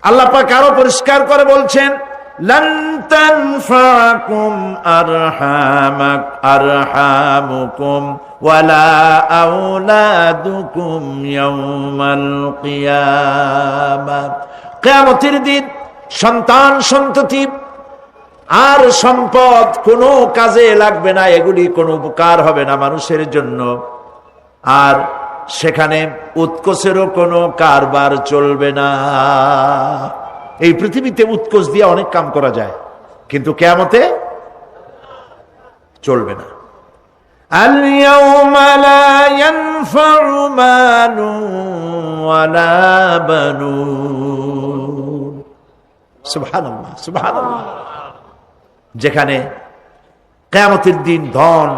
আল্লাহ পাক আরো পরিষ্কার করে বলছেন, লান তানফাকুম আরহামুকুম ওয়ালা আওলাদুকুম ইয়াউমাল কিয়ামাহ। কিয়ামতের দিন সন্তান সন্ততি আর সম্পদ কোনো কাজে লাগবে না, এগুলি কোনো উপকার হবে না মানুষের জন্য। আর সেখানে উৎকোচেরও কোনো কারবার চলবে না। এই পৃথিবীতে উৎকোচ দিয়ে অনেক কাম করা যায়, কিন্তু কিয়ামতে চলবে না। আল ইয়াউমা লা ইয়ানফাউ মালুন ওয়ালা বানুন। সুবহানাল্লাহ, সুবহানাল্লাহ। যেখানে কিয়ামতের দিন ধন,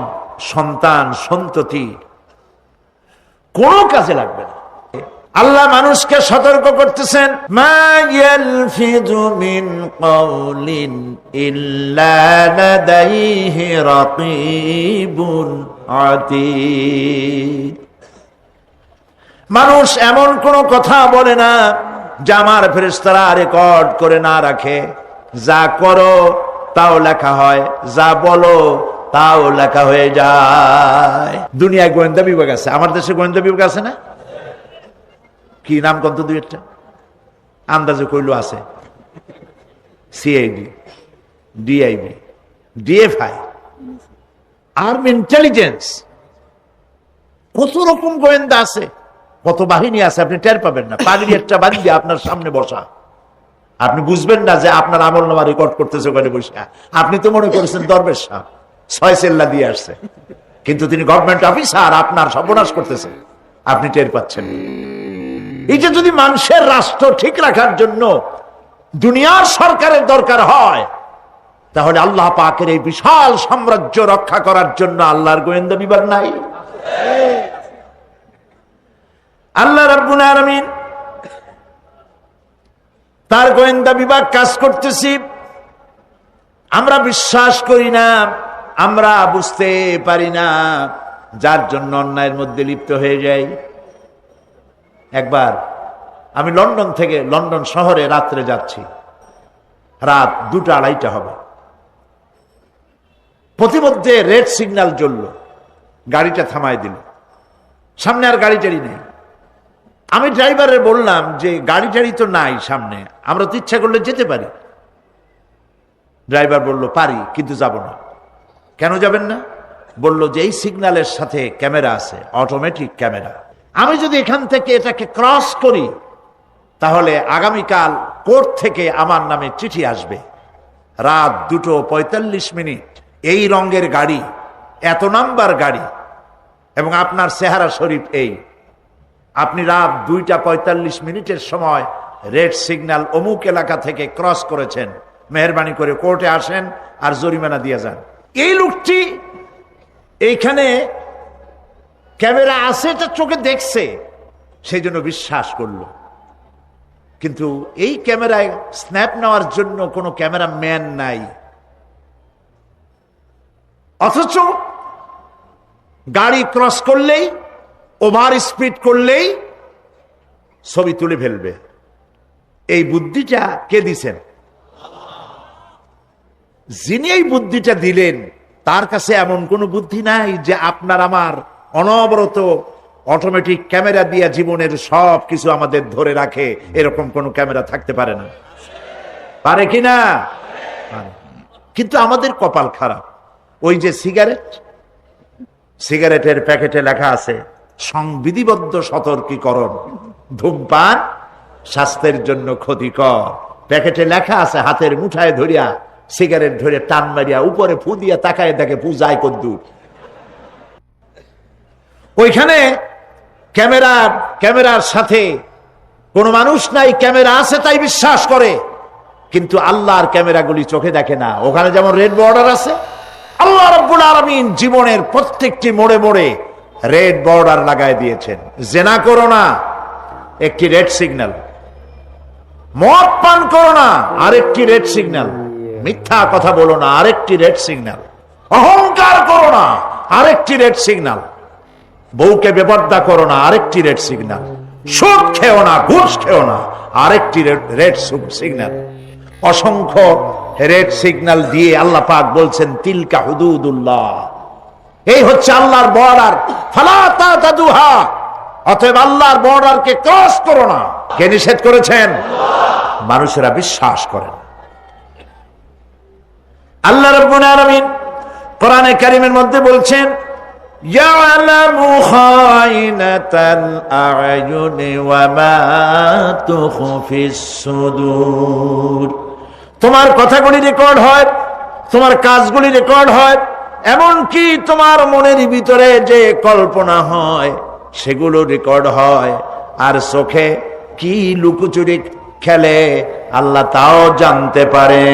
সন্তান, সন্ততি কোনো কাজে লাগবে না। আল্লাহ মানুষকে সতর্ক করতেছেন, মা ইয়ালফিযু মিন কাওলিন ইল্লা লাদাইহি রাকীবুন আতীদ। মানুষ এমন কোন কথা বলে না যা আমার ফেরেশতারা রেকর্ড করে না রাখে। যা করো তাও লেখা হয়, যা বলো তাও লেখা হয়ে যায়। দুনিয়ায় গোয়েন্দা বিভাগ আছে, আমার দেশে গোয়েন্দা বিভাগ আছে না? কি নাম কত? দুই একটা আন্দাজে কইলো আছে। CID, DIB, DFI, army intelligence, কত রকম গোয়েন্দা আছে, কত বাহিনী আছে, আপনি টের পাবেন না। পাগড়ি একটা বাঁধি আপনার সামনে বসা, আপনি বুঝবেন না যে আপনার আমল নামা রেকর্ড করতেছে ওখানে বসে। আপনি তো মনে করেছেন দরবেশ সাহেব 6 সেল্লা দিয়ে আসছে, কিন্তু তিনি গভর্নমেন্ট অফিসার, আপনার সর্বনাশ করতেছে, আপনি টের পাচ্ছেন। এই যে যদি মানুষের রাষ্ট্র ঠিক রাখার জন্য দুনিয়ার সরকারের দরকার হয়, তাহলে আল্লাহ পাকের এই বিশাল সাম্রাজ্য রক্ষা করার জন্য আল্লাহর গোয়েন্দা বিভাগ নাই? আল্লাহ রাব্বুল আলামিন তার গোয়েন্দা বিভাগ কাজ করতেছি। আমরা বিশ্বাস করি না, আমরা বুঝতে পারি না, যার জন্য অন্যায়ের মধ্যে লিপ্ত হয়ে যাই। একবার আমি লন্ডন শহরে রাত্রে যাচ্ছি, রাত 2টা-2:30 হবে। প্রতিমধ্যে রেড সিগন্যাল জ্বলল, গাড়িটা থামায় দিল, সামনে আর গাড়ি টাড়ি নেই। আমি ড্রাইভারে বললাম যে গাড়ি টাড়ি তো নাই সামনে, আমরা তো ইচ্ছা করলে যেতে পারি। ড্রাইভার বলল পারি, কিন্তু যাব না। কেন যাবেন না? বলল যে এই সিগন্যালের সাথে ক্যামেরা আছে, অটোমেটিক ক্যামেরা। আমি যদি এখান থেকে এটাকে ক্রস করি তাহলে আগামীকাল কোর্ট থেকে আমার নামে চিঠি আসবে। রাত 2:45, এই রঙের গাড়ি, এত নাম্বার গাড়ি, এবং আপনার চেহারা শরীফ এই, আপনি রাত 2:45 সময় রেড সিগন্যাল অমুক এলাকা থেকে ক্রস করেছেন, মেহরবানি করে কোর্টে আসেন আর জরিমানা দিয়ে যান। এই লোকটি এইখানে ক্যামেরা আছে, এটা চোখে দেখছে, সেই জন্য বিশ্বাস করলো। কিন্তু এই ক্যামেরায় স্ন্যাপ নেওয়ার জন্য কোনো ক্যামেরা ম্যান নাই, অথচ গাড়ি ক্রস করলেই, ওভার স্পিড করলেই ছবি তুলে ফেলবে। এই বুদ্ধিটা কে দিছেন? যিনি এই বুদ্ধিটা দিলেন তার কাছে এমন কোনো বুদ্ধি নাই যে আপনার আমার অনবরত অটোমেটিক ক্যামেরা দিয়ে জীবনের সব কিছু আমাদের ধরে রাখে, এরকম কোন ক্যামেরা থাকতে পারে না। পারে কিনা? কিন্তু আমাদের কপাল খারাপ। ওই যে সিগারেটের প্যাকেটে লেখা আছে সংবিধিবদ্ধ সতর্কীকরণ, ধূমপান স্বাস্থ্যের জন্য ক্ষতিকর। প্যাকেটে লেখা আছে, হাতের মুঠায় ধরিয়া সিগারেট ধরে টান মারিয়া উপরে ফু দিয়া তাকায় দেখে ফু যায় কদ্দুর। ওইখানে ক্যামেরার সাথে কোন মানুষ নাই, ক্যামেরা আছে তাই বিশ্বাস করে, কিন্তু আল্লাহর ক্যামেরাগুলি চোখে দেখে না। ওখানে যেমন রেড বর্ডার আছে, আল্লাহ রাব্বুল আলামিন জীবনের প্রত্যেকটি মোড়ে মোড়ে রেড বর্ডার লাগায় দিয়েছেন। জেনা করো না, একটি রেড সিগন্যাল। মদ পান করো না, আরেকটি রেড সিগন্যাল। মিথ্যা কথা বলো না, আরেকটি রেড সিগন্যাল। অহংকার করো না, আরেকটি রেড সিগন্যাল। বউকে বেপর্দা করো না, আরেকটি রেড সিগন্যাল। সুদ খেও না, ঘুষ খেও না, আরেকটি রেড সিগন্যাল। অসংখ্য রেড সিগন্যাল দিয়ে আল্লাহ পাক বলছেন তিলকা হুদুদুল্লাহ, এই হচ্ছে আল্লাহর বর্ডার, ফালা তাতাদুহা, অতএব আল্লাহর বর্ডারকে ক্রস করো না। কে নিষেধ করেছেন? মানুষেরা বিশ্বাস করেন। আল্লাহ রাব্বুল আলামিন কোরআনে কারীমের মধ্যে বলছেন ইয়ালামু খায়িনাতাল আ'য়ুনি ওয়া মা তুখফিস সুদূর। তোমার কথাগুলি রেকর্ড হয়, তোমার কাজগুলি রেকর্ড হয়, এমনকি তোমার মনের ভিতরে যে কল্পনা হয় সেগুলো রেকর্ড হয়। আর চোখে কি লুকোচুরি খেলে আল্লাহ তাও জানতে পারে।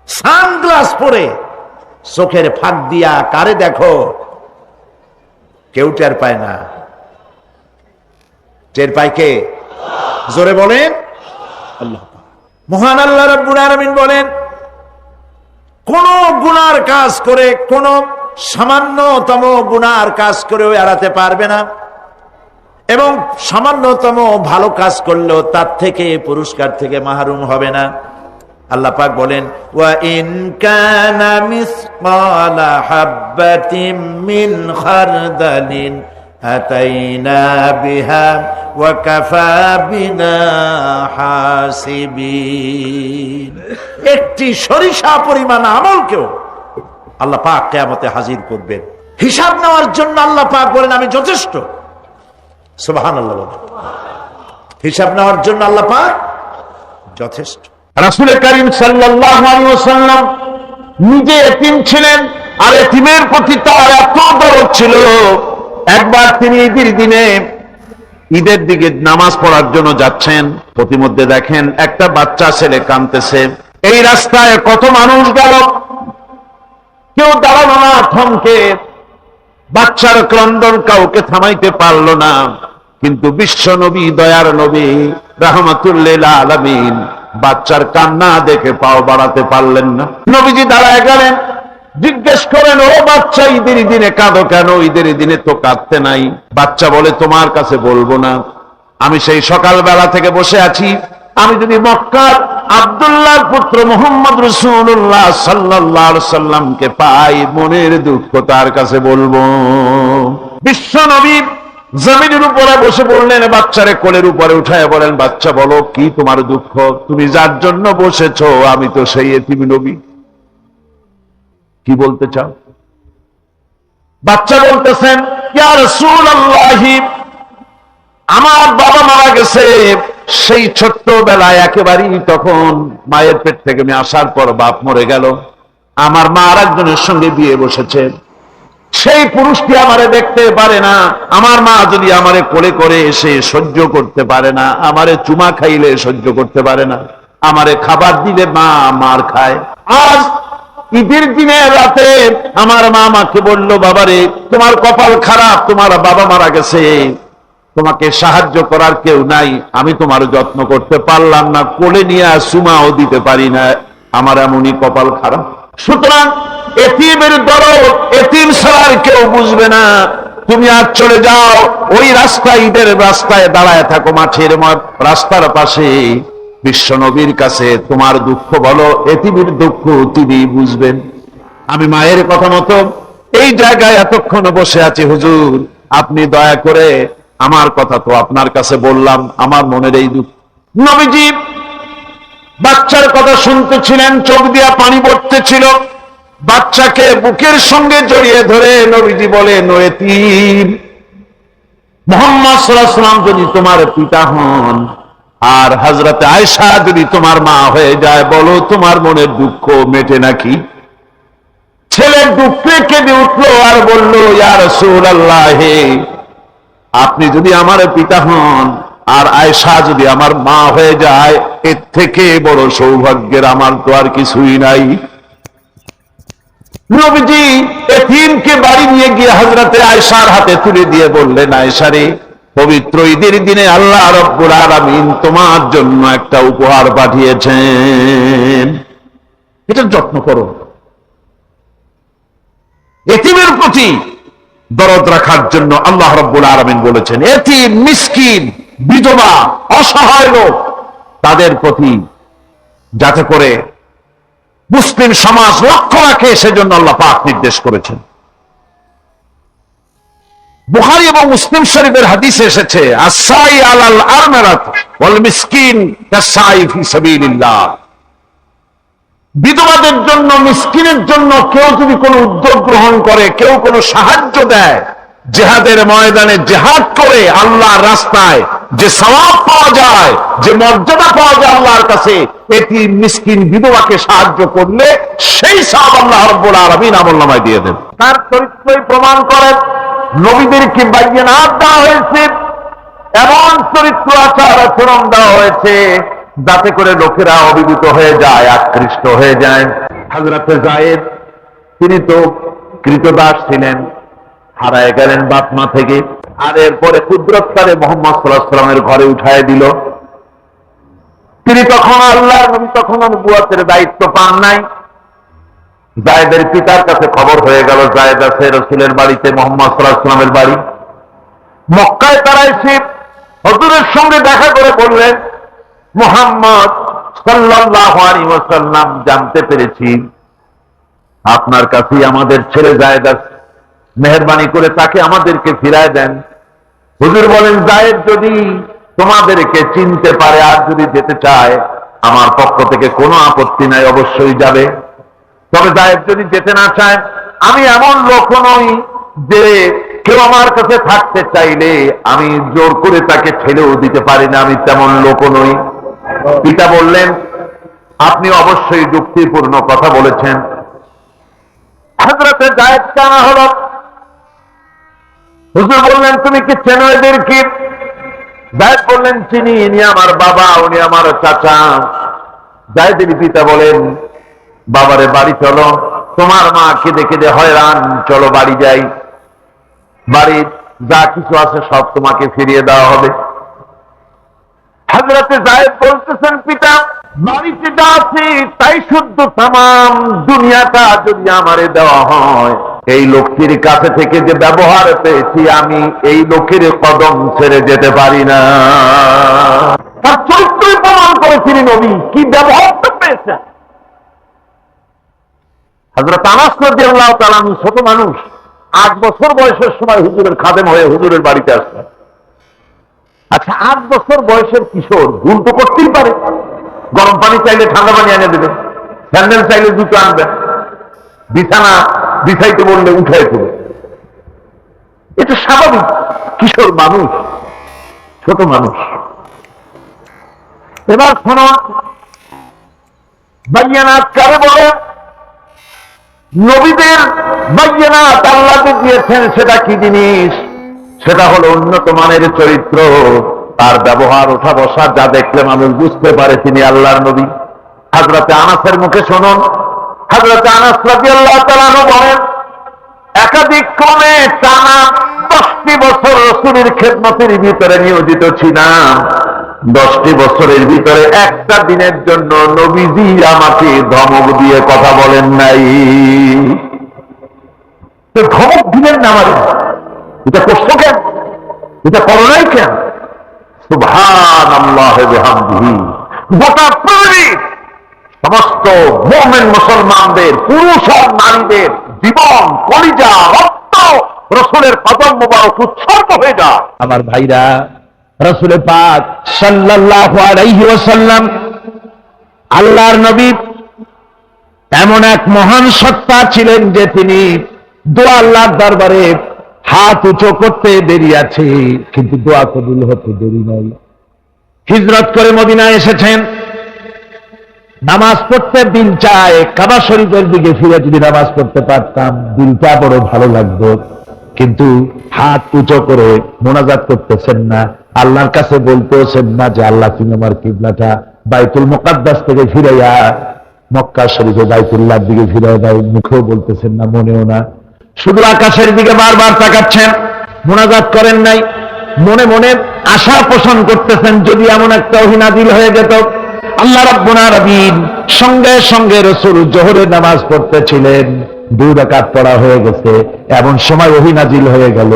সানগ্লাস পরে চোখের ফাঁক দিয়া কারে দেখো, কেউ টের পায় না। টের পায় কে? জোরে বলেন আল্লাহ। মহান আল্লাহ রাব্বুল আলামিন বলেন কোন গুনার কাজ করে, কোন সামান্যতম গুনার কাজ করেও এড়াতে পারবে না, এবং সামান্যতম ভালো কাজ করলেও তার থেকে পুরস্কার থেকে মাহরুম হবে না। আল্লাহ পাক বলেন ওয়া ইন কানা মিসকালা হাববাতিন মিন খারদালিন আতাইনা বিহা ওয়া কাফা বিনা হাসিবিন। একটি সরিষা পরিমাণ আমলকেও আল্লাহ পাক কিয়ামতে হাজির করবেন, হিসাব নেওয়ার জন্য। আল্লাহ পাক বলেন আমি যথেষ্ট। সুবহানাল্লাহ বলেন, হিসাব নেওয়ার জন্য আল্লাহ পাক যথেষ্ট। রাসূল করিম সাল্লাল্লাহু আলাইহি ওয়াসাল্লাম নিজে এতিম ছিলেন, আর এতিমের প্রতি তার এত দরদ ছিল। একবার তিনি ঈদের দিকে নামাজ পড়ার জন্য যাচ্ছেন, প্রতিমধ্যে দেখেন একটা বাচ্চা ছেলে কাঁদতেছে। এই রাস্তায় কত মানুষ গেল, কেউ দাঁড়ালো না, থমকে। বাচ্চার ক্রন্দন কাউকে থামাইতে পারলো না। কিন্তু বিশ্ব নবী, দয়ার নবী, রাহমাতুল লিল আলামিন বাচ্চার কান্না দেখে পাও বাড়াতে পারলেন না। নবীজি দাঁড়ায় গেলেন, জিজ্ঞেস করেন, ও বাচ্চা, ঈদের দিনে কাঁদো কেন? ঈদের দিনে তো কাঁদতে নাই। বাচ্চা বলে, তোমার কাছে বলবো না, আমি সেই সকালবেলা থেকে বসে আছি, আমি যদি মক্কার আব্দুল্লাহর পুত্র মুহাম্মদ রাসূলুল্লাহ সাল্লাল্লাহু আলাইহি সাল্লামকে পাই, মনের দুঃখ তার কাছে বলবো। বিশ্ব নবী জমিনের উপরে বসে বললেন, বাচ্চারে কোলের উপরে উঠায় বলেন, বাচ্চা বলো কি তোমার দুঃখ? তুমি যার জন্য বসেছো আমি তো সেই এতিম নবী, কি বলতে চাও? বাচ্চা বলতেছেন, ইয়া রাসূলুল্লাহ, আমার বাবা মারা গেছে সেই ছোট্টবেলায়, একেবারেই তখন মায়ের পেট থেকে আমি আসার পর বাপ মরে গেল, আমার মা আর একজনের সঙ্গে বিয়ে বসেছে, সেই পুরুষটি আমারে দেখতে পারে না, আমার মা যদি আমারে কোলে করে এসে সহ্য করতে পারে না, আমারে চুমা খাইলে সহ্য করতে পারে না, আমারে খাবার দিলে মা মার খায়। আজ ঈদের দিনে রাতে আমার মা আমাকে বলল, বাবারে তোমার কপাল খারাপ, তোমার বাবা মারা গেছে, তোমাকে সাহায্য করার কেউ নাই, আমি তোমার যত্ন করতে পারলাম না, কোলে নিয়ে চুমাও দিতে পারি না, আমার এমনই কপাল খারাপ। সুতরাং এতিমের দরদ এতিম ছাড়া কেউ বুঝবে না, তুমি আজ চলে যাও, ওই রাস্তায়, ঈদের রাস্তায় দাঁড়ায় থাকো, মাঠের রাস্তার পাশে, বিশ্ব নবীর কাছে তোমার দুঃখ বলো, এতিমের দুঃখ তিনি বুঝবেন। আমি মায়ের কথা মতো এই জায়গায় এতক্ষণ বসে আছি, হুজুর আপনি দয়া করে, আমার কথা তো আপনার কাছে বললাম, আমার মনের এই দুঃখ। নবীজি বাচ্চার কথা শুনতেছিলেন, চোখ দিয়া পানি পড়তেছিল, বাচ্চাকে বুকের সঙ্গে জড়িয়ে ধরে নবীজি বলেন, ও এতিম, মুহাম্মদ সাল্লাল্লাহু আলাইহি ওয়াসাল্লাম যদি তোমার পিতা হন আর হযরতে আয়েশা যদি তোমার মা হয়ে যায়, বলো তোমার মনের দুঃখ মেটে নাকি? ছেলে দুঃখে কেঁদে উঠলো আর বলল, ইয়া রাসূলুল্লাহ, আপনি যদি আমার পিতা হন আর আয়েশা যদি আমার মা হয়ে যায়, এর থেকে বড় সৌভাগ্যের আমার তো আর কিছুই নাই। নবীজি এতিমকে বাড়ি নিয়ে গিয়ে হযরতে আয়েশার হাতে তুলে দিয়ে বললেন, আয়েশা রে, পবিত্র ঈদের দিনে আল্লাহ রাব্বুল আলামিন তোমার জন্য একটা উপহার পাঠিয়েছেন, এটার যত্ন করো। এতিমের প্রতি দরদ রাখার জন্য আল্লাহ রাব্বুল আলামিন বলেছেন, এতিম, মিসকিন, বিধবা, অসহায় লোক, তাদের প্রতি যাতে করে মুসলিম সমাজ লক্ষ্য রাখে, সেজন্য আল্লাহ পাক নির্দেশ করেছেন। বুখারী এবং মুসলিম শরীফের হাদিসে এসেছে, আস-সাই আলাল আরমালাত ওয়াল মিসকিন কাস-সাই ফি সাবিলিল্লাহ। বিধবাদের জন্য, মিসকিনের জন্য কেউ যদি কোনো উদ্যোগ গ্রহণ করে, কেউ কোনো সাহায্য দেয়, জিহাদের ময়দানে জিহাদ করে আল্লাহর রাস্তায় যে সওয়াব পাওয়া যায়, যে মর্যাদা পাওয়া যায় আল্লাহর কাছে, এটি মিসকিন বিধবাকে সাহায্য করলে সেই সওয়াব আল্লাহ রাব্বুল আলামিন আমলনামায় দিয়ে দেন। তার চরিত্রই প্রমাণ করে, নবীদেরকে বাইয়ানাত দেওয়া হয়েছে, এমন চরিত্র আচার আচরণ দেওয়া হয়েছে যাতে করে লোকেরা অভিভূত হয়ে যায়, আকৃষ্ট হয়ে যায়। হযরতে যায়েদ, তিনি তো কৃতদাস ছিলেন, হারায় গেলেন বাপ মা থেকে, আর এরপরে কুদরতকারে মুহাম্মদ সাল্লাল্লাহু আলাইহি ওয়াসাল্লামের ঘরে উঠায় দিল। তিনি তখন আল্লাহর নবী, তখন নবুয়তের দায়িত্ব পান নাই। যায়েদের পিতার কাছে খবর হয়ে গেল, যায়েদ আছে রাসূলের বাড়িতে, মুহাম্মদ সাল্লাল্লাহু আলাইহি ওয়াসাল্লামের বাড়ি মক্কায়। তারা এসে হুজুরের সঙ্গে দেখা করে বললেন, মুহাম্মদ সাল্লাল্লাহু আলাইহি ওয়াসাল্লাম, জানতে পেরেছি আপনার কাছেই আমাদের ছেলে যায়েদ আছে, মেহেরবানি করে তাকে আমাদেরকে ফিরায় দেন। হুজুর বলেন, যায়েদ যদি তোমাদেরকে চিনতে পারে আর যদি যেতে চায়, আমার পক্ষ থেকে কোনো আপত্তি নাই, অবশ্যই যাবে। তবে যায়েদ যদি যেতে না চায়, আমি এমন লোক নই যে কেউ আমার কাছে থাকতে চাইলে আমি জোর করে তাকে ছেড়েও দিতে পারি না, আমি তেমন লোক নই। পিতা বললেন, আপনি অবশ্যই যুক্তিপূর্ণ কথা বলেছেন। হযরতে যায়েদকে আনা হলো। হুজুর বললেন, তুমি কি চেনো এদেরকে? যায়েদ বললেন, চিনি, ইনি আমার বাবা, উনি আমার চাচা। যায়েদের পিতা বলেন, বাবারে বাড়ি চলো, তোমার মা কেঁদে কেঁদে হয়রান, চলো বাড়ি যাই, বাড়ির যা কিছু আছে সব তোমাকে ফিরিয়ে দেওয়া হবে। হযরতে যায়েদ বলতেছেন, পিতা বাড়িতে যা আছে তাই শুদ্ধ, তাম দুনিয়াটা যদি আমারে দেওয়া হয়, এই লোকটির কাছে থেকে যে ব্যবহার পেয়েছি আমি এই লোকের কদম ছেড়ে যেতে পারি না। তার চরিত্রই প্রমাণ করেছিলেন নবী, কি ব্যবহারটা পেয়েছেন। হযরত আনাস রাদিয়াল্লাহু তাআলা ছোট মানুষ, 8 বছর বয়সের সময় হুজুরের খাদেম হয়ে হুজুরের বাড়িতে আসলেন। আচ্ছা, 8 বছর বয়সের কিশোর ভুল তো করতেই পারে। গরম পানি চাইলে ঠান্ডা পানি এনে দেবেন, স্যান্ডেল চাইলে জুতো আনবেন, বিছানা বিছাইতে বললে উঠাই দেবে, এটা স্বাভাবিক। কিশোর মানুষ, ছোট মানুষ। এবার শোনো, বাইয়ানাত কারে বলে? নবীদের বাইয়ানাত আল্লাহ দিয়েছেন, সেটা কি জিনিস? সেটা হলো উন্নত মানের চরিত্র, তার ব্যবহার ওঠা বসা যা দেখলে মানুষ বুঝতে পারে তিনি আল্লাহর নবী। হযরতে আনাসের মুখে শুনুন, হযরতে আনাস রাদিয়াল্লাহু তাআলা বলেন, একাধিক ক্রমে টানা 10টি বছর রাসূলের খেদমতের ভিতরে নিয়োজিত ছিলাম। 10টি বছরের ভিতরে একটা দিনের জন্য নবীজি আমাকে ধমক দিয়ে কথা বলেন নাই। তো ধমক দিলেন না আমাদের, এটা করছো কেন, এটা করো নাই কেন? সুবহানাল্লাহি ওয়া বিহামদিহি। গোটা পৃথিবী সমস্ত মুমিন মুসলমানদের, পুরুষ আর নারীদের জীবন, কলিজা, রক্ত রাসূলের কদম মোবারক উৎসর্গ হয়ে যায়। আমার ভাইরা, রাসূল পাক সাল্লাল্লাহু আলাইহি ওয়াসাল্লাম আল্লাহর নবী এমন এক মহান সত্তা ছিলেন যে তিনি দোয়া আল্লাহর দরবারে হাত উঁচু করতে দেরি আছে, কিন্তু দোয়া কবুল হতে দেরি নাই। হিজরত করে মদিনায় এসেছেন, নামাজ পড়তে দিল চায়, কাবা শরীফের দিকে ফিরে যদি নামাজ পড়তে পারতাম দিলটা বড় ভালো লাগতো, কিন্তু হাত উঁচু করে মোনাজাত করতেছেন না, আল্লাহর কাছে বলতেছেন না যে আল্লাহ তুমি আমার কিবলাটা বাইতুল মুকাদ্দাস থেকে ফিরাইয়া মক্কা শরীফে বাইতুল্লাহর দিকে ফিরাইয়া দাও। মুখেও বলতেছেন না, মনেও না, শুধু আকাশের দিকে বারবার তাকাচ্ছেন, মোনাজাত করেন নাই। মনে মনে আশা পোষণ করতেছেন যদি এমন একটা ওহী নাযিল হয়ে যেত। আল্লাহ রাব্বুল আলামিন সঙ্গে সঙ্গে রাসূল জোহরের নামাজ পড়তেছিলেন, 2 রাকাত পড়া হয়ে গেছে, এমন সময় ওহী নাযিল হয়ে গেল,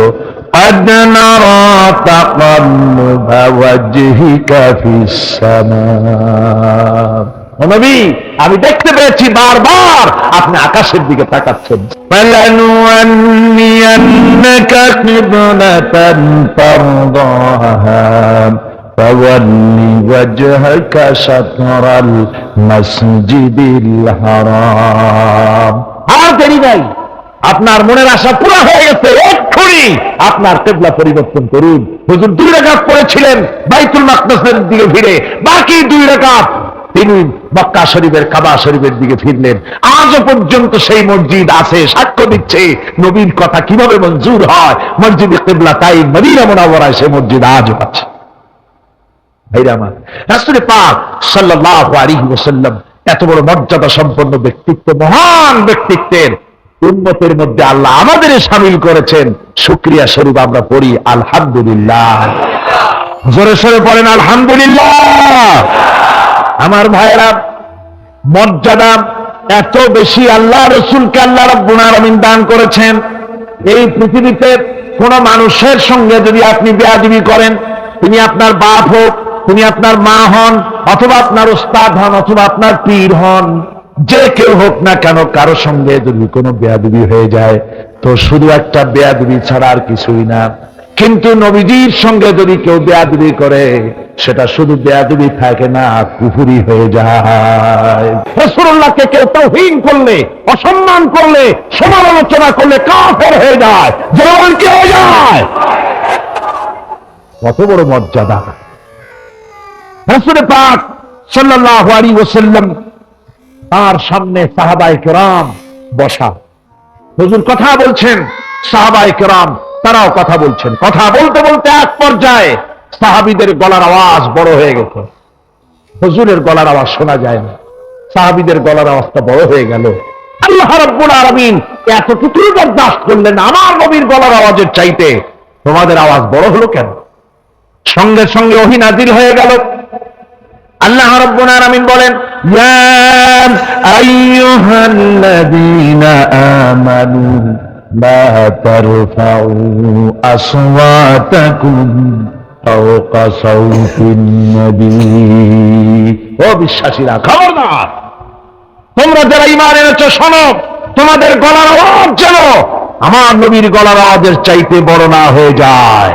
قد نرى تقلب وجهك في السماء। ও নবী, আমি দেখতে পেয়েছি বারবার আপনি আকাশের দিকে তাকাচ্ছেন। فلنولينك قبلة ترضاها فول وجهك شطر المسجد الحرام। আর দেরি নাই, আপনার মনের আশা পুরো হয়ে গেছে, এক্ষুনি আপনার কিবলা পরিবর্তন করুন। হুজুর 2 রাকাত পড়েছিলেন বাইতুল মাকদাসের দিকে ফিরে, বাকি 2 রাকাত তিনি মক্কা শরীফের কাবা শরীফের দিকে ফিরলেন। আজও পর্যন্ত সেই মসজিদ আছে, সাক্ষ্য দিচ্ছে নবীর কথা কিভাবে মঞ্জুর হয়। মসজিদে কিবলাতাইন মদিনা মুনাওয়ারায় সেই মসজিদ আজও আছে। ভাইরা আমার, রাসূল পাক সাল্লাল্লাহু আলাইহি ওয়াসাল্লাম এত বড় মর্যাদা সম্পন্ন ব্যক্তিত্ব, মহান ব্যক্তিত্বের উম্মতের মধ্যে আল্লাহ আমাদের শামিল করেছেন। শুকরিয়া স্বরূপ আমরা পড়ি আলহামদুলিল্লাহ। জোরে সোরে পড়েন আলহামদুলিল্লাহ। আমার ভাইরা, মর্যাদা এত বেশি আল্লাহ রাসূলকে আল্লাহ রাব্বুল আলামিন দান করেছেন। এই পৃথিবীতে কোন মানুষের সঙ্গে যদি আপনি বেয়াদবি করেন, তিনি আপনার বাপ হোক, তিনি আপনার মা হন, অথবা আপনার ওস্তাদ হন, অথবা আপনার পীর হন, যে কেউ হোক না কেন, কারো সঙ্গে যদি কোনো বেয়াদবি হয়ে যায় তো শুধু একটা বেয়াদবি ছাড়া আর কিছুই না। কিন্তু নবীজির সঙ্গে যদি কেউ বেয়াদবি করে, সেটা শুধু বেয়াদবি থাকে না, কুফরি হয়ে যায়। রাসূলুল্লাহকে কেউ তাওহীন করলে, অসম্মান করলে, সমালোচনা করলে কাফের হয়ে যায়, যেমন কি হয়ে যায়। কত বড় মর্যাদা। রাসূল পাক সাল্লাল্লাহু আলাইহি ওয়াসাল্লাম, তার সামনে সাহাবায়ে কেরাম বসা, হুজুর কথা বলছেন, সাহাবায়ে কেরাম তারাও কথা বলছেন। কথা বলতে বলতে এক পর্যায়ে সাহাবীদের গলার আওয়াজ বড় হয়ে গেছে, হুজুরের গলার আওয়াজ শোনা যায় না, সাহাবীদের গলার আওয়াজটা বড় হয়ে গেল। আল্লাহ রাব্বুল আলামিন এতটুকু বরদাস্ত করলেন, আমার নবীর গলার আওয়াজের চাইতে তোমাদের আওয়াজ বড় হলো কেন? সঙ্গে সঙ্গে ওহী নাযিল হয়ে গেল। আল্লাহ রাব্বুল আলামিন বলেন, ইয়া আইয়ুহাল্লাযীনা আমানু লা তারফাউ আসওয়াতাকুম ফাওকা সাওতিন নবী। ও বিশ্বাসীরা, খবরদার, তোমরা যারা ঈমান এনেছো শোনো, তোমাদের গলার আওয়াজ যেন আমার নবীর গলার আওয়াজের চাইতে বড় না হয়ে যায়।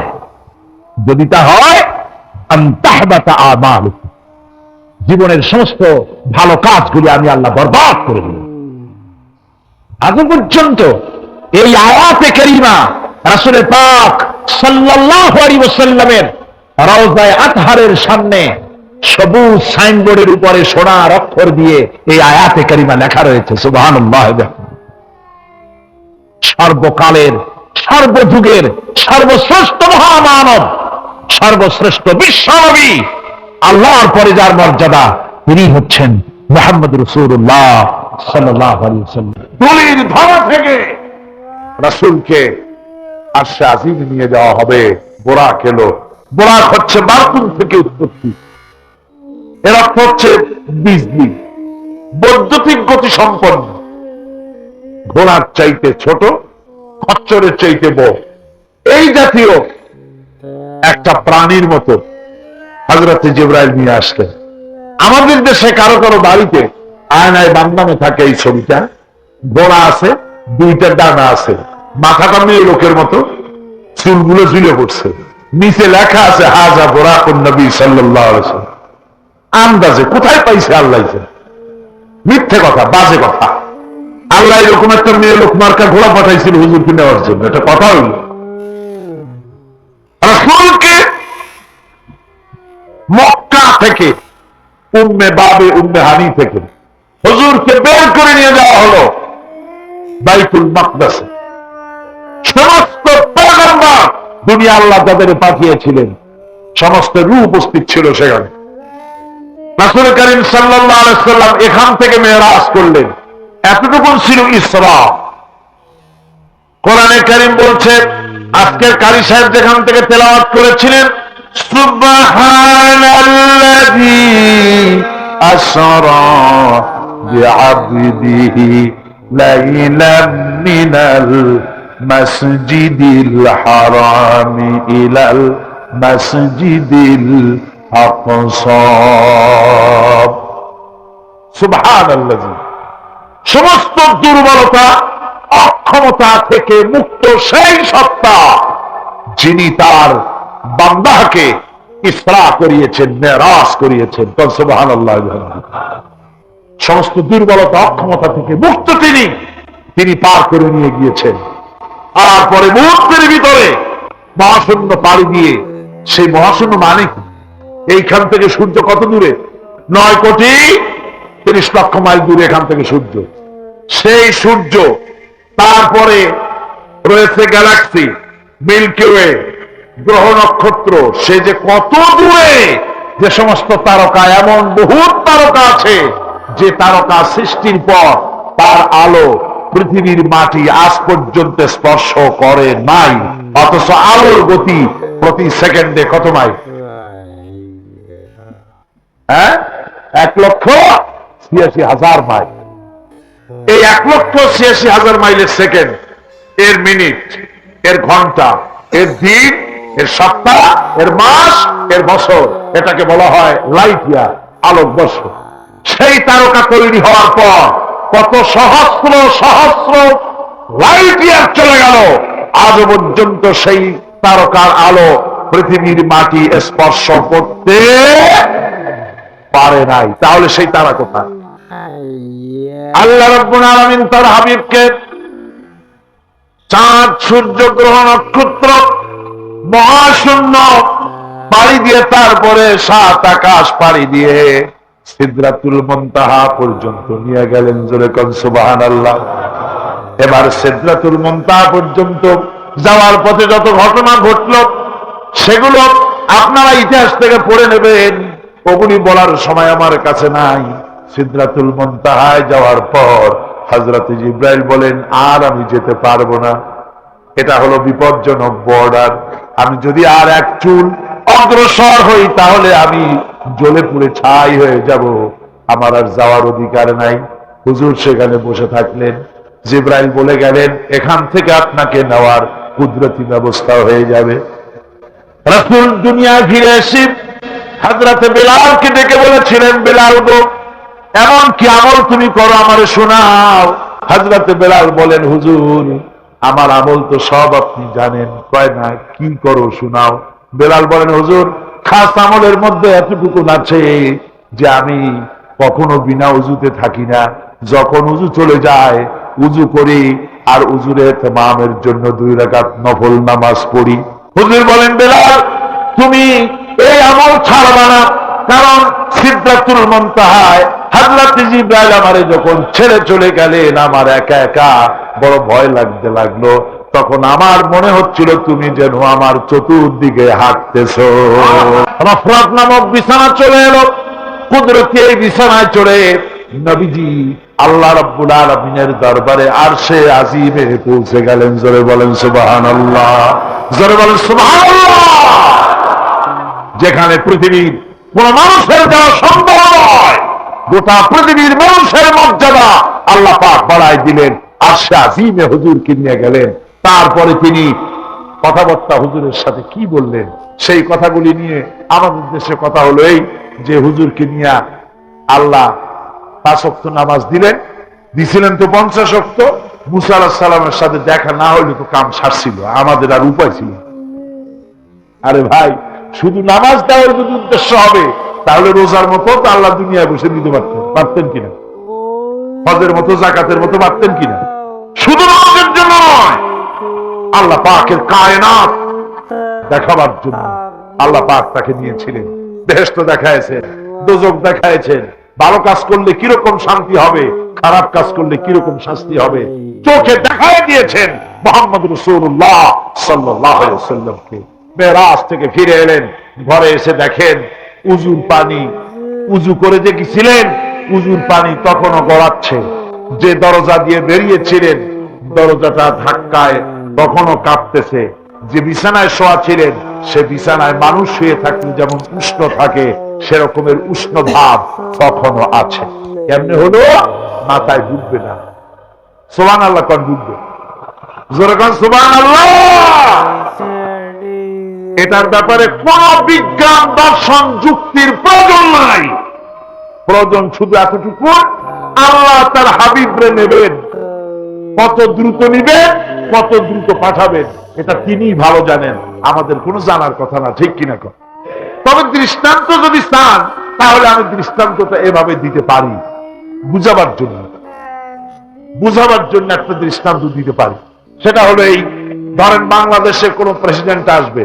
যদি তা হয়, আনতাহবাতা আমালুকুম, জীবনের সমস্ত ভালো কাজগুলি আমি আল্লাহ বরবাদ করে দেব। আজ পর্যন্ত এই আয়াতে কারিমা রাসূল পাক সাল্লাল্লাহু আলাইহি ওয়াসাল্লামের রওজায়ে আতহারের সামনে সবুজ সাইনবোর্ডের উপরে সোনার অক্ষর দিয়ে এই আয়াতে কারিমা লেখা রয়েছে, সুবহানাল্লাহ। সর্বকালের, সর্বযুগের সর্বশ্রেষ্ঠ মহামানব, সর্বশ্রেষ্ঠ বিশ্বনবী, আল্লাহর পরে যার মর্যাদা, তিনি হচ্ছেন মুহাম্মদ রাসূলুল্লাহ সাল্লাল্লাহু আলাইহি ওয়াসাল্লাম। দুলির ধরা থেকে রাসূলকে আরশে আজিম নিয়ে যাওয়া হবে। বোরাক এলো। বোরাক হচ্ছে বারকুন থেকে উৎপত্তি। এর অর্থ হচ্ছে বিজলি, বৈদ্যুতিক গতি সম্পন্ন। ঘোড়ার চাইতে ছোট, খচ্চরের চাইতে বড়, এই জাতীয় একটা প্রাণীর মতো হযরত জিবরাইল নিয়ে আসলেন। আমাদের দেশে কারো কারো বাড়িতে আয়নায় বান্দানো থাকে এই ছবিটা। গোড়া আছে, দুইটা ডানা আছে, মাথাটা মেয়ে লোকের মতো, চুলগুলো ঝুলে পড়ছে, নিচে লেখা আছে হাজা বুরাকুন নবী সাল্লাল্লাহু আলাইহি ওয়াসাল্লাম। আন্দাজে কোথায় পাইছে আল্লাহ? মিথ্যে কথা, বাজে কথা। আল্লাহ এরকম একটা মেয়ে লোক মার্কা ঘোড়া পাঠাইছিল হুজুরকে নেওয়ার জন্য, এটা কথা হইল? রাসূলকে মক্কা থেকে, উম্মে বাবে উম্মে হানি থেকে হুজুরকে বের করে নিয়ে যাওয়া হলো বাইতুল মাকদাসে। সমস্ত পয়গম্বর, দুনিয়া আল্লাহ যাদের পাঠিয়েছিলেন, সমস্ত রূহ উপস্থিত ছিল সেখানে। রাসূল করিম সাল্লাল্লাহু আলাইহি ওয়াসাল্লাম এখান থেকে মেরাজ করলেন। এতটুকু ছিল ইসরা। কোরআনে কারীম বলছে, আজকের কারি সাহেব যেখান থেকে তেলাওয়াত করেছিলেন, সুবহানাল্লাযী আসরা বিআবদিহি লাইলাম মিনাল মাসজিদিল হারাম ইলাল মাসজিদিল আকসা। সুবহানাল্লাযী, সমস্ত দুর্বলতা, অক্ষমতা থেকে মুক্ত সেই সত্তা যিনি তার বান্দাকে ইসরা করিয়েছেন, মেরাজ করিয়েছেন। সুবহানাল্লাহ। সমস্ত দুর্বলতা, অক্ষমতা থেকে মুক্ত তিনি পার করে নিয়ে গিয়েছেন। আর পরে মুহূর্তের ভিতরে মহাশূন্য পাড়ি দিয়ে, সেই মহাশূন্য মানে এইখান থেকে সূর্য কত দূরে? 9,30,00,000 মাইল দূরে এখান থেকে সূর্য। সেই সূর্য, তারপরে রয়েছে গ্যালাক্সি, মিল্কি ওয়ে, গ্রহ নক্ষত্র, সে যে কত দূরে, যে সমস্ত তারকা, এমন বহু তারকা আছে যে তারকা সৃষ্টির পর তার আলো পৃথিবীর মাটি আজ পর্যন্ত স্পর্শ করে নাই। অথচ আলোর গতি প্রতি সেকেন্ডে কত মাইল? 1,86,000 মাইল। এই 1,86,000 মাইলের সেকেন্ড, এর মিনিট, এর ঘন্টা, এর দিন, এর সপ্তাহ, এর মাস, এর বছর, এটাকে বলা হয় লাইট ইয়ার, আলোক বর্ষ। সেই তারকা তৈরি হওয়ার পর কত সহস্র সহস্র লাইট ইয়ার চলে গেল, আজ পর্যন্ত সেই তারকার আলো পৃথিবীর মাটি স্পর্শ করতে পারে নাই। তাহলে সেই তারা কোথায়? আল্লাহ রাব্বুল আলামিন তার হাবিবকে চাঁদ, সূর্য, গ্রহ, নক্ষত্র, মহাশূন্য পাড়ি দিয়ে, তারপরে 7 আকাশ পাড়ি দিয়ে সিদরাতুল মুনতাহা পর্যন্ত নিয়ে গেলেন। জোরে কোন সুবহানাল্লাহ। এবার সিদরাতুল মুনতাহা পর্যন্ত যাওয়ার পথে যত ঘটনা ঘটল, সেগুলো আপনারা ইতিহাস থেকে পড়ে নেবেন, ওগুলি বলার সময় আমার কাছে নাই। সিদরাতুল মুনতাহায় যাওয়ার পর হযরত জিবরাইল বলেন, আর আমি যেতে পারবো না, এটা হলো বিপজ্জনক বর্ডার। আমি যদি আর এক চুল অগ্রসর হই, তাহলে আমি জ্বলে পুড়ে ছাই হয়ে যাব, আমার আর যাওয়ার অধিকার নাই। হুজুর সেখানে বসে থাকলেন। জিবরাইল বলে গেলেন, এখান থেকে আপনাকে নেওয়ার কুদরতি ব্যবস্থা হয়ে যাবে। রাসূল দুনিয়ায় ফিরে এসে হযরতে বেলালকে ডেকে বলেছিলেন, বেলাল গো, এমন কি আমল তুমি করো আমারে শোনাও। হযরতে বেলাল বলেন, হুজুর আমার আমল তো সব আপনি জানেন। কয় না, কি করো শোনাও। বেলাল বলেন, হুজুর খাস আমলের মধ্যে এতটুকু আছে যে আমি কখনো বিনা উজুতে থাকি না। যখন উজু চলে যায় উজু করি, আর উজুর ইহতিমামের জন্য 2 রাকাত নফল নামাজ পড়ি। হুজুর বলেন, বেলাল তুমি এই আমল ছাড়বা না, কারণ সিদরাতুল মুনতাহায় হযরত জিবরাইল আমারে যখন ছেড়ে চলে গেলেন, আমার একা একা বড় ভয় লাগতে লাগলো। তখন আমার মনে হচ্ছিল তুমি যেন আমার চতুর্দিকে হাঁটতেছো। রফরাত নামক বিছানা চলে এলো। কুদরতি এই বিছানায় চড়ে নবীজি আল্লাহ রাব্বুল আলামিনের দরবারে আরশে আজিমে পৌঁছে গেলেন। জোরে বলেন সুবহানাল্লাহ, জোরে বলেন সুবহানাল্লাহ। যেখানে পৃথিবীর কোন মানুষের যাওয়া সম্ভব নয়, গোটা পৃথিবীর মানুষের মর্যাদা আল্লাহ পাক বাড়ায় দিলেন। আরশে আজিমে হুজুরকে নিয়ে গেলেন। তারপরে তিনি কথাবার্তা হুজুরের সাথে কি বললেন, সেই কথাগুলি নিয়ে আমাদের দেশে কথা হলো এই যে হুজুরকে নিয়ে আল্লাহ 5 ওয়াক্ত নামাজ দিছিলেন তো 50 ওয়াক্ত। মুসা আলাইহিস সালামের সাথে দেখা না হইলে তো কাম সারছিল, আমাদের আর উপায় ছিল। আরে ভাই, শুধু নামাজ দেওয়ার যদি উদ্দেশ্য হবে তাহলে রোজার মতো তো আল্লাহ দুনিয়ায় বসে দিতে পারতেন কিনা, হজের মতো জাকাতের মতো পারতেন কিনা। শুধু নামাজের জন্য নয়, আল্লাহ পাকের কায়নাত দেখাবার জন্য আল্লাহ পাক তাকে নিয়েছিলেন। বেহেশত দেখাইছেন, দোজখ দেখাইছেন, ভালো কাজ করলে কিরকম শান্তি হবে, খারাপ কাজ করলে কিরকম শাস্তি হবে চোখে দেখাই দিয়েছেন মুহাম্মদ রাসূলুল্লাহ সাল্লাল্লাহু আলাইহি ওয়াসাল্লামকে। মেরাজ থেকে ফিরে এলেন, ঘরে এসে দেখেন উজুর পানি, উজু করে যে গেছিলেন উজুর পানি তখনও গড়াচ্ছে। যে দরজা দিয়ে বেরিয়েছিলেন দরজাটা ধাক্কায় তখনও কাঁপতেছে। যে বিছানায় শোয়া ছিলেন সে বিছানায় মানুষ শুয়ে থাকলে যেমন উষ্ণ থাকে সেরকমের উষ্ণ ভাব তখনও আছে। কেমনে হলো? মাথায় ঢুকবে না। সুবহানাল্লাহ, কোন ঢুকবে? জোরে কোন সুবহানাল্লাহ। এটার ব্যাপারে কোন বিজ্ঞান দর্শন যুক্তির প্রয়োজন নাই। প্রয়োজন শুধু এতটুকু, আল্লাহ তার হাবিবরে নেবেন, কত দ্রুত নিবেন, কত দ্রুত পাঠাবেন এটা তিনি ভালো জানেন, আমাদের কোনো জানার কথা না। ঠিক কিনা? তবে দৃষ্টান্ত যদি চান তাহলে আমি দৃষ্টান্তটা এভাবে দিতে পারি, বুঝাবার জন্য একটা দৃষ্টান্ত দিতে পারি। সেটা হলো এই, ধরেন বাংলাদেশের কোন প্রেসিডেন্ট আসবে,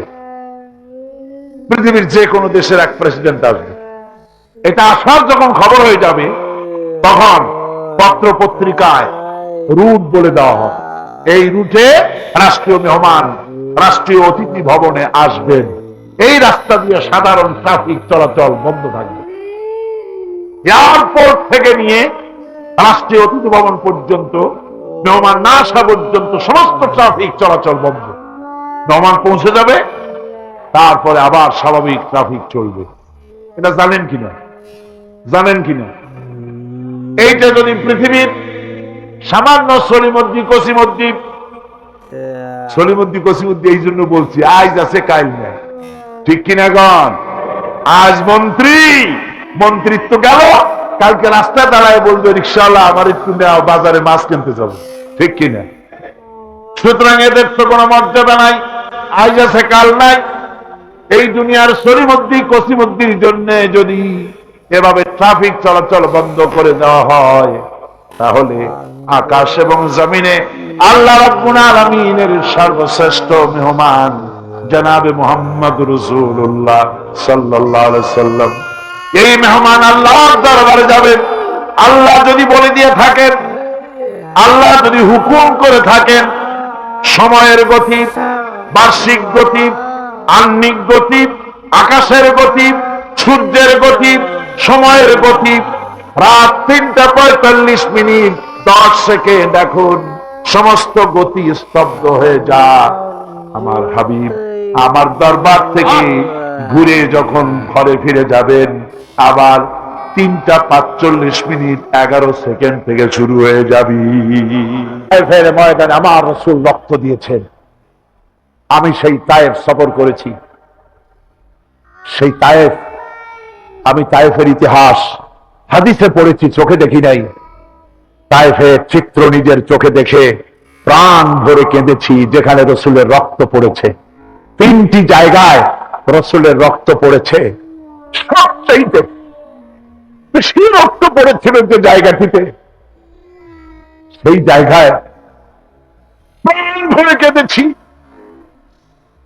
পৃথিবীর যে কোনো দেশের এক প্রেসিডেন্ট আসবে। এটা আসার যখন খবর হয়ে যাবে তখন পত্র পত্রিকায় রুট বলে দেওয়া হয়, এই রুটে রাষ্ট্রীয় মেহমান রাষ্ট্রীয় অতিথি ভবনে আসবেন, এই রাস্তা দিয়ে সাধারণ ট্রাফিক চলাচল বন্ধ থাকবে। এয়ারপোর্ট থেকে নিয়ে রাষ্ট্রীয় অতিথি ভবন পর্যন্ত মেহমান না আসা পর্যন্ত সমস্ত ট্রাফিক চলাচল বন্ধ। মেহমান পৌঁছে যাবে, তারপরে আবার স্বাভাবিক ট্রাফিক চলবে। এটা জানেন কিনা? এইটা যদি পৃথিবীর সামান্য সলিমদ্দি কসিমদ্দি এই জন্য বলছি, আজ আছে কাল নাই। ঠিক কিনা গণ? আজ মন্ত্রিত্ব গেল, কালকে রাস্তায় দাঁড়ায় বলবে রিক্সাওয়ালা আমার একটু নেওয়া, বাজারে মাছ কিনতে যাবো। ঠিক কিনা? সুতরাং এদের তো কোনো মর্যাদা নাই, আজ আছে কাল নাই। এই দুনিয়ার সলিমদ্দি কসিমদ্দির জন্য যদি এভাবে ট্রাফিক চলাচল বন্ধ করে দেওয়া হয় তাহলে আকাশ এবং জমিনে আল্লাহ রাব্বুল আলামিনের সর্বশ্রেষ্ঠ মেহমান জনাবে মুহাম্মদ রাসূলুল্লাহ সাল্লাল্লাহু আলাইহি ওয়াসাল্লাম, এই মেহমান আল্লাহর দরবারে যাবেন। আল্লাহ যদি বলে দিয়ে থাকেন, আল্লাহ যদি হুকুম করে থাকেন, সময়ের গতি, বার্ষিক গতি, আহ্নিক গতি, আকাশের গতি, সূর্যের গতি, সময়ের গতি, রাত 3টা 45 মিনিট 10 সেকেন্ড, এখন সমস্ত গতি স্তব্ধ হয়ে যায়। আমার হাবিব আমার দরবার থেকে ঘুরে যখন ঘরে ফিরে যাবেন আবার 3:45 11 থেকে শুরু হয়ে যাবি। তায়েফের ময়দানে আমার রাসূল রক্ত দিয়েছেন। আমি সেই তায়েফ সফর করেছি। সেই তায়েফ, আমি তায়েফের ইতিহাস হাদিসে পড়েছি, চোখে দেখি নাই। তায়েফের চিত্র নিজের চোখে দেখে প্রাণ ভরে কেঁদেছি, যেখানে রসুলের রক্ত পড়েছে। 3টি জায়গায় রসুলের রক্ত পড়েছে। সবচাইতে বেশি রক্ত পড়েছিল যে জায়গাটিতে, সেই জায়গায় প্রাণ ভরে কেঁদেছি।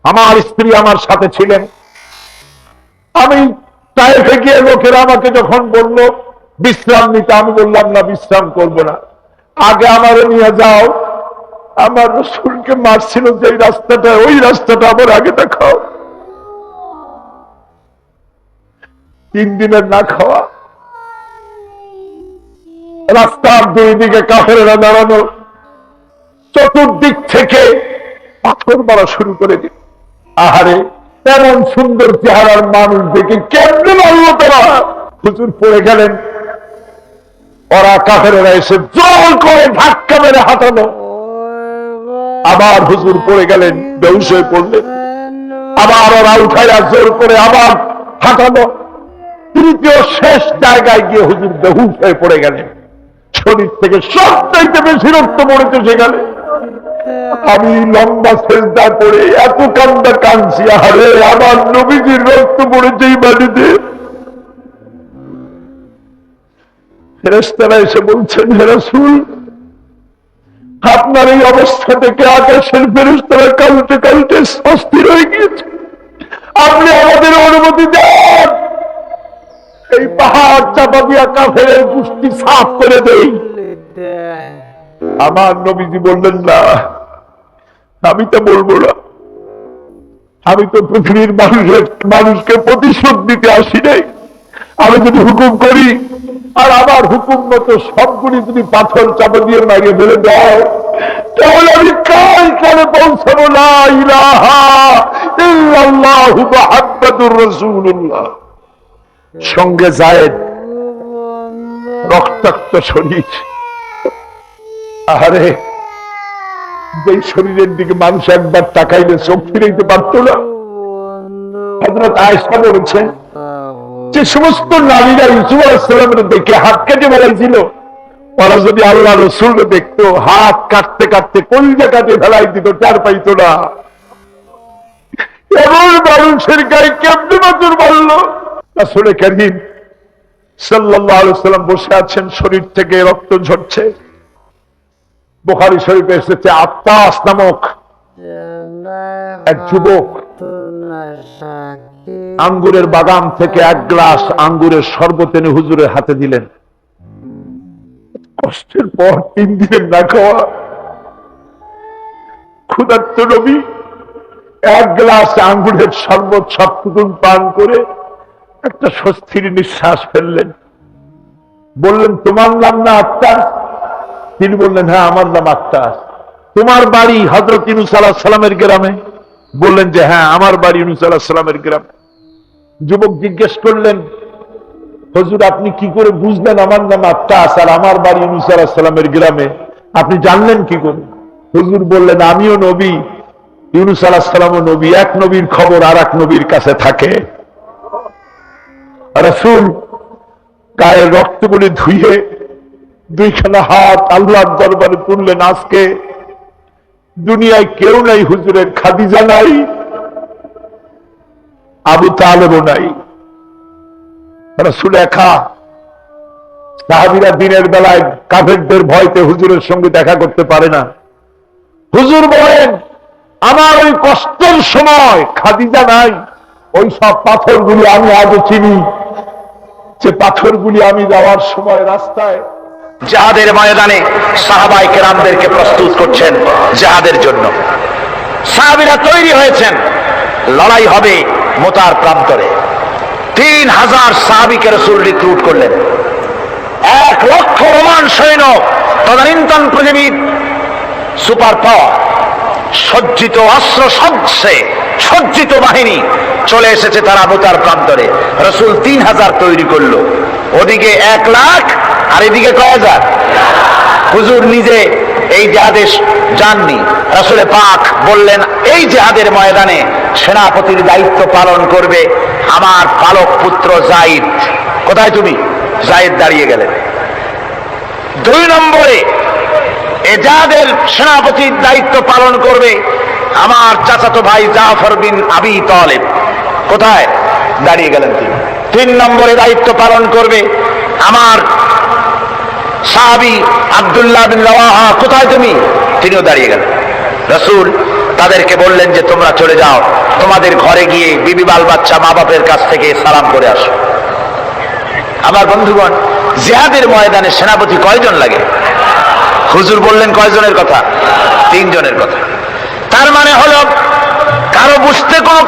আমার স্ত্রী আমার সাথে ছিলেন। আমি তায়েফে গিয়ে লোকেরা আমাকে যখন বলল বিশ্রাম নিতে, আমি বললাম না, বিশ্রাম করব না, আগে আমারও নিয়ে যাও। আমার রাসূলকে মারছিল যে রাস্তাটা, ওই রাস্তাটা আমার আগে দেখাও। 3 দিনের না খাওয়া, রাস্তার 2 দিকে কাফেরেরা দাঁড়ানো, চতুর্দিক থেকে পাথর মারা শুরু করে দিল। আহারে, এমন সুন্দর চেহারার মানুষ দেখে কেমনে মারল তারা? হুজুর পড়ে গেলেন। ওরা কাফেরেরা এসে জোর করে ধাক্কা মেরে হাঁটানো। আবার হুজুর পড়ে গেলেন, বেহুশ হয়ে পড়লেন। আবার ওরা উঠাইয়া জোর করে আবার হাঁটানো। তৃতীয় শেষ জায়গায় গিয়ে হুজুর বেহুশ হয়ে পড়ে গেলেন। শরীর থেকে সবচাইতে বেশি রক্ত পড়েছে সেখানে। আমি লম্বা সেজদা করে এত কান্দা কাঁদছি, আরে আমার নবীজির রক্ত পড়েছে এই মাটিতে। ফেরেশতারা এসে বলছেন, হে রাসূল, আপনার এই অবস্থা থেকে আকাশের ফেরেশতারা কাঁদতে কাঁদতে অস্থির হয়ে গিয়েছে। আপনি আমাদের অনুমতি দেন, এই পাহাড় চাপা দিয়া কাফেরের গোষ্ঠী সাফ করে দেই। আমার নবীজি বললেন, না, আমি তো বলবো না। আমি তো পৃথিবীর মানুষকে প্রতিশোধ দিতে আসি নাই। আমি যদি হুকুম করি আর আমার হুকুম মতো সবগুলি যদি পাথর চাপা দিয়ে মারিয়ে ফেলে দাও, তাহলে আমি কাল কালে পৌঁছাবো লা ইলাহা ইল্লাল্লাহু মুহাম্মাদুর রাসূলুল্লাহ। সঙ্গে যায়েদ, রক্তাক্ত শরীর। আহারে, যে শরীরের দিকে মানুষ একবার তাকাইলে চোখ ফিরাইতে পারত না। হযরত আয়েশা বলেছেন, যে সমস্ত নারীরা ইউসুফ আলাইহিস সালামের দেখে হাত কেটে বেড়াইছিল, ওরা যদি আল্লাহ রাসূলকে দেখতো, হাত কাটতে কাটতে কলিজা কাটে ফেলাই দিত, চার পাইতো না। এমন মানুষের গায়ে কেমনে নজর মারল? রাসূল কারীম সাল্লাল্লাহু আলাইহি ওয়াসাল্লাম বসে আছেন, শরীর থেকে রক্ত ঝরছে। বুখারী শরীফে এসেছে, আত্তাস নামক এক যুবক আঙ্গুরের বাগান থেকে 1 গ্লাস আঙ্গুরের শরবত এনে হুজুরের হাতে দিলেন। কষ্টের পর 3 দিনের না খাওয়া ক্ষুধার্ত নবী 1 গ্লাস আঙ্গুরের শরবত সবটুকুন পান করে একটা স্বস্তির নিঃশ্বাস ফেললেন। বললেন, তোমার নাম না আত্তাস? তিনি বললেন, হ্যাঁ, আমার নাম আত্তাস। তোমার বাড়ি হযরত ইউনূস আলাইহিস সালামের গ্রামে? বললেন যে হ্যাঁ, আমার বাড়ি ইউনূস আলাইহিস সালামের গ্রামে। যুবক জিজ্ঞেস করলেন, হুজুর, আপনি কি করে বুঝলেন আমার নাম আত্তাস আর আমার বাড়ি ইউনূস আলাইহিস সালামের গ্রামে? আপনি জানলেন কি করে? হুজুর বললেন, আমিও নবী, ইউনূস আলাইহিস সালামও নবী। এক নবীর খবর আর এক নবীর কাছে থাকে। রাসূল গায়ের রক্তগুলি ধুয়ে 2খানা হাত আল্লাহর দরবারে তুললেন। আজকে দুনিয়ায় কেউ নাই হুজুরের, খাদিজা নাই, আবু তালেবও নাই, রাসূল একা। সাহাবীরা দিনের বেলায় কাফেরদের ভয়তে হুজুরের সঙ্গে দেখা করতে পারে না। হুজুর বলেন, আমার ওই কষ্টের সময় খাদিজা নাই। ওই সব পাথরগুলি আমি আজও চিনি, যে পাথরগুলি আমি যাওয়ার সময় রাস্তায় জিহাদের ময়দানে সাহাবায়ে কেরামদেরকে প্রস্তুত করছেন জিহাদের জন্য। সাহাবীরা তৈরি হয়েছেন, লড়াই হবে মুতার প্রান্তরে। 3000 সাহাবীকে রাসূল রিক্রুট করলেন। 1 লক্ষ রোমান সৈন্য, তদানীন্তন পৃথিবীর সুপার পাওয়ার, সজ্জিত অস্ত্র সজ্জে সজ্জিত বাহিনী চলে এসেছে তারা মুতার প্রান্তরে। রাসূল 3000 তৈরি করলো, ওদিকে 1 লাখ আর এদিকে কয় হাজার। হুজুর নিজে এই জিহাদে যাননি, রাসূল পাক বললেন এই জিহাদের ময়দানে সেনাপতির দায়িত্ব পালন করবে আমার পালক পুত্র যায়েদ। কোথায় তুমি? যায়েদ দাঁড়িয়ে গেলেন। 2 নম্বরে এই জিহাদের সেনাপতির দায়িত্ব পালন করবে আমার চাচাতো ভাই জাফর বিন আবি তালেব। কোথায়? দাঁড়িয়ে গেলেন তিনি। 3 নম্বরে দায়িত্ব পালন করবে আমার সাহাবী আব্দুল্লাহ বিন রাওয়াহা। কোথায় তুমি? তিনিও দাঁড়িয়ে গেলেন। রাসূল তাদেরকে বললেন যে তোমরা চলে যাও, তোমাদের ঘরে গিয়ে বিবি বাল বাচ্চা মা বাপের কাছ থেকে সালাম করে আসো। আমার বন্ধুগণ, জিহাদের ময়দানে সেনাপতি কয়জন লাগে? হুজুর বললেন কয়জনের কথা? 3 জনের কথা। তার মানে হলো কারো বুঝতে কোনো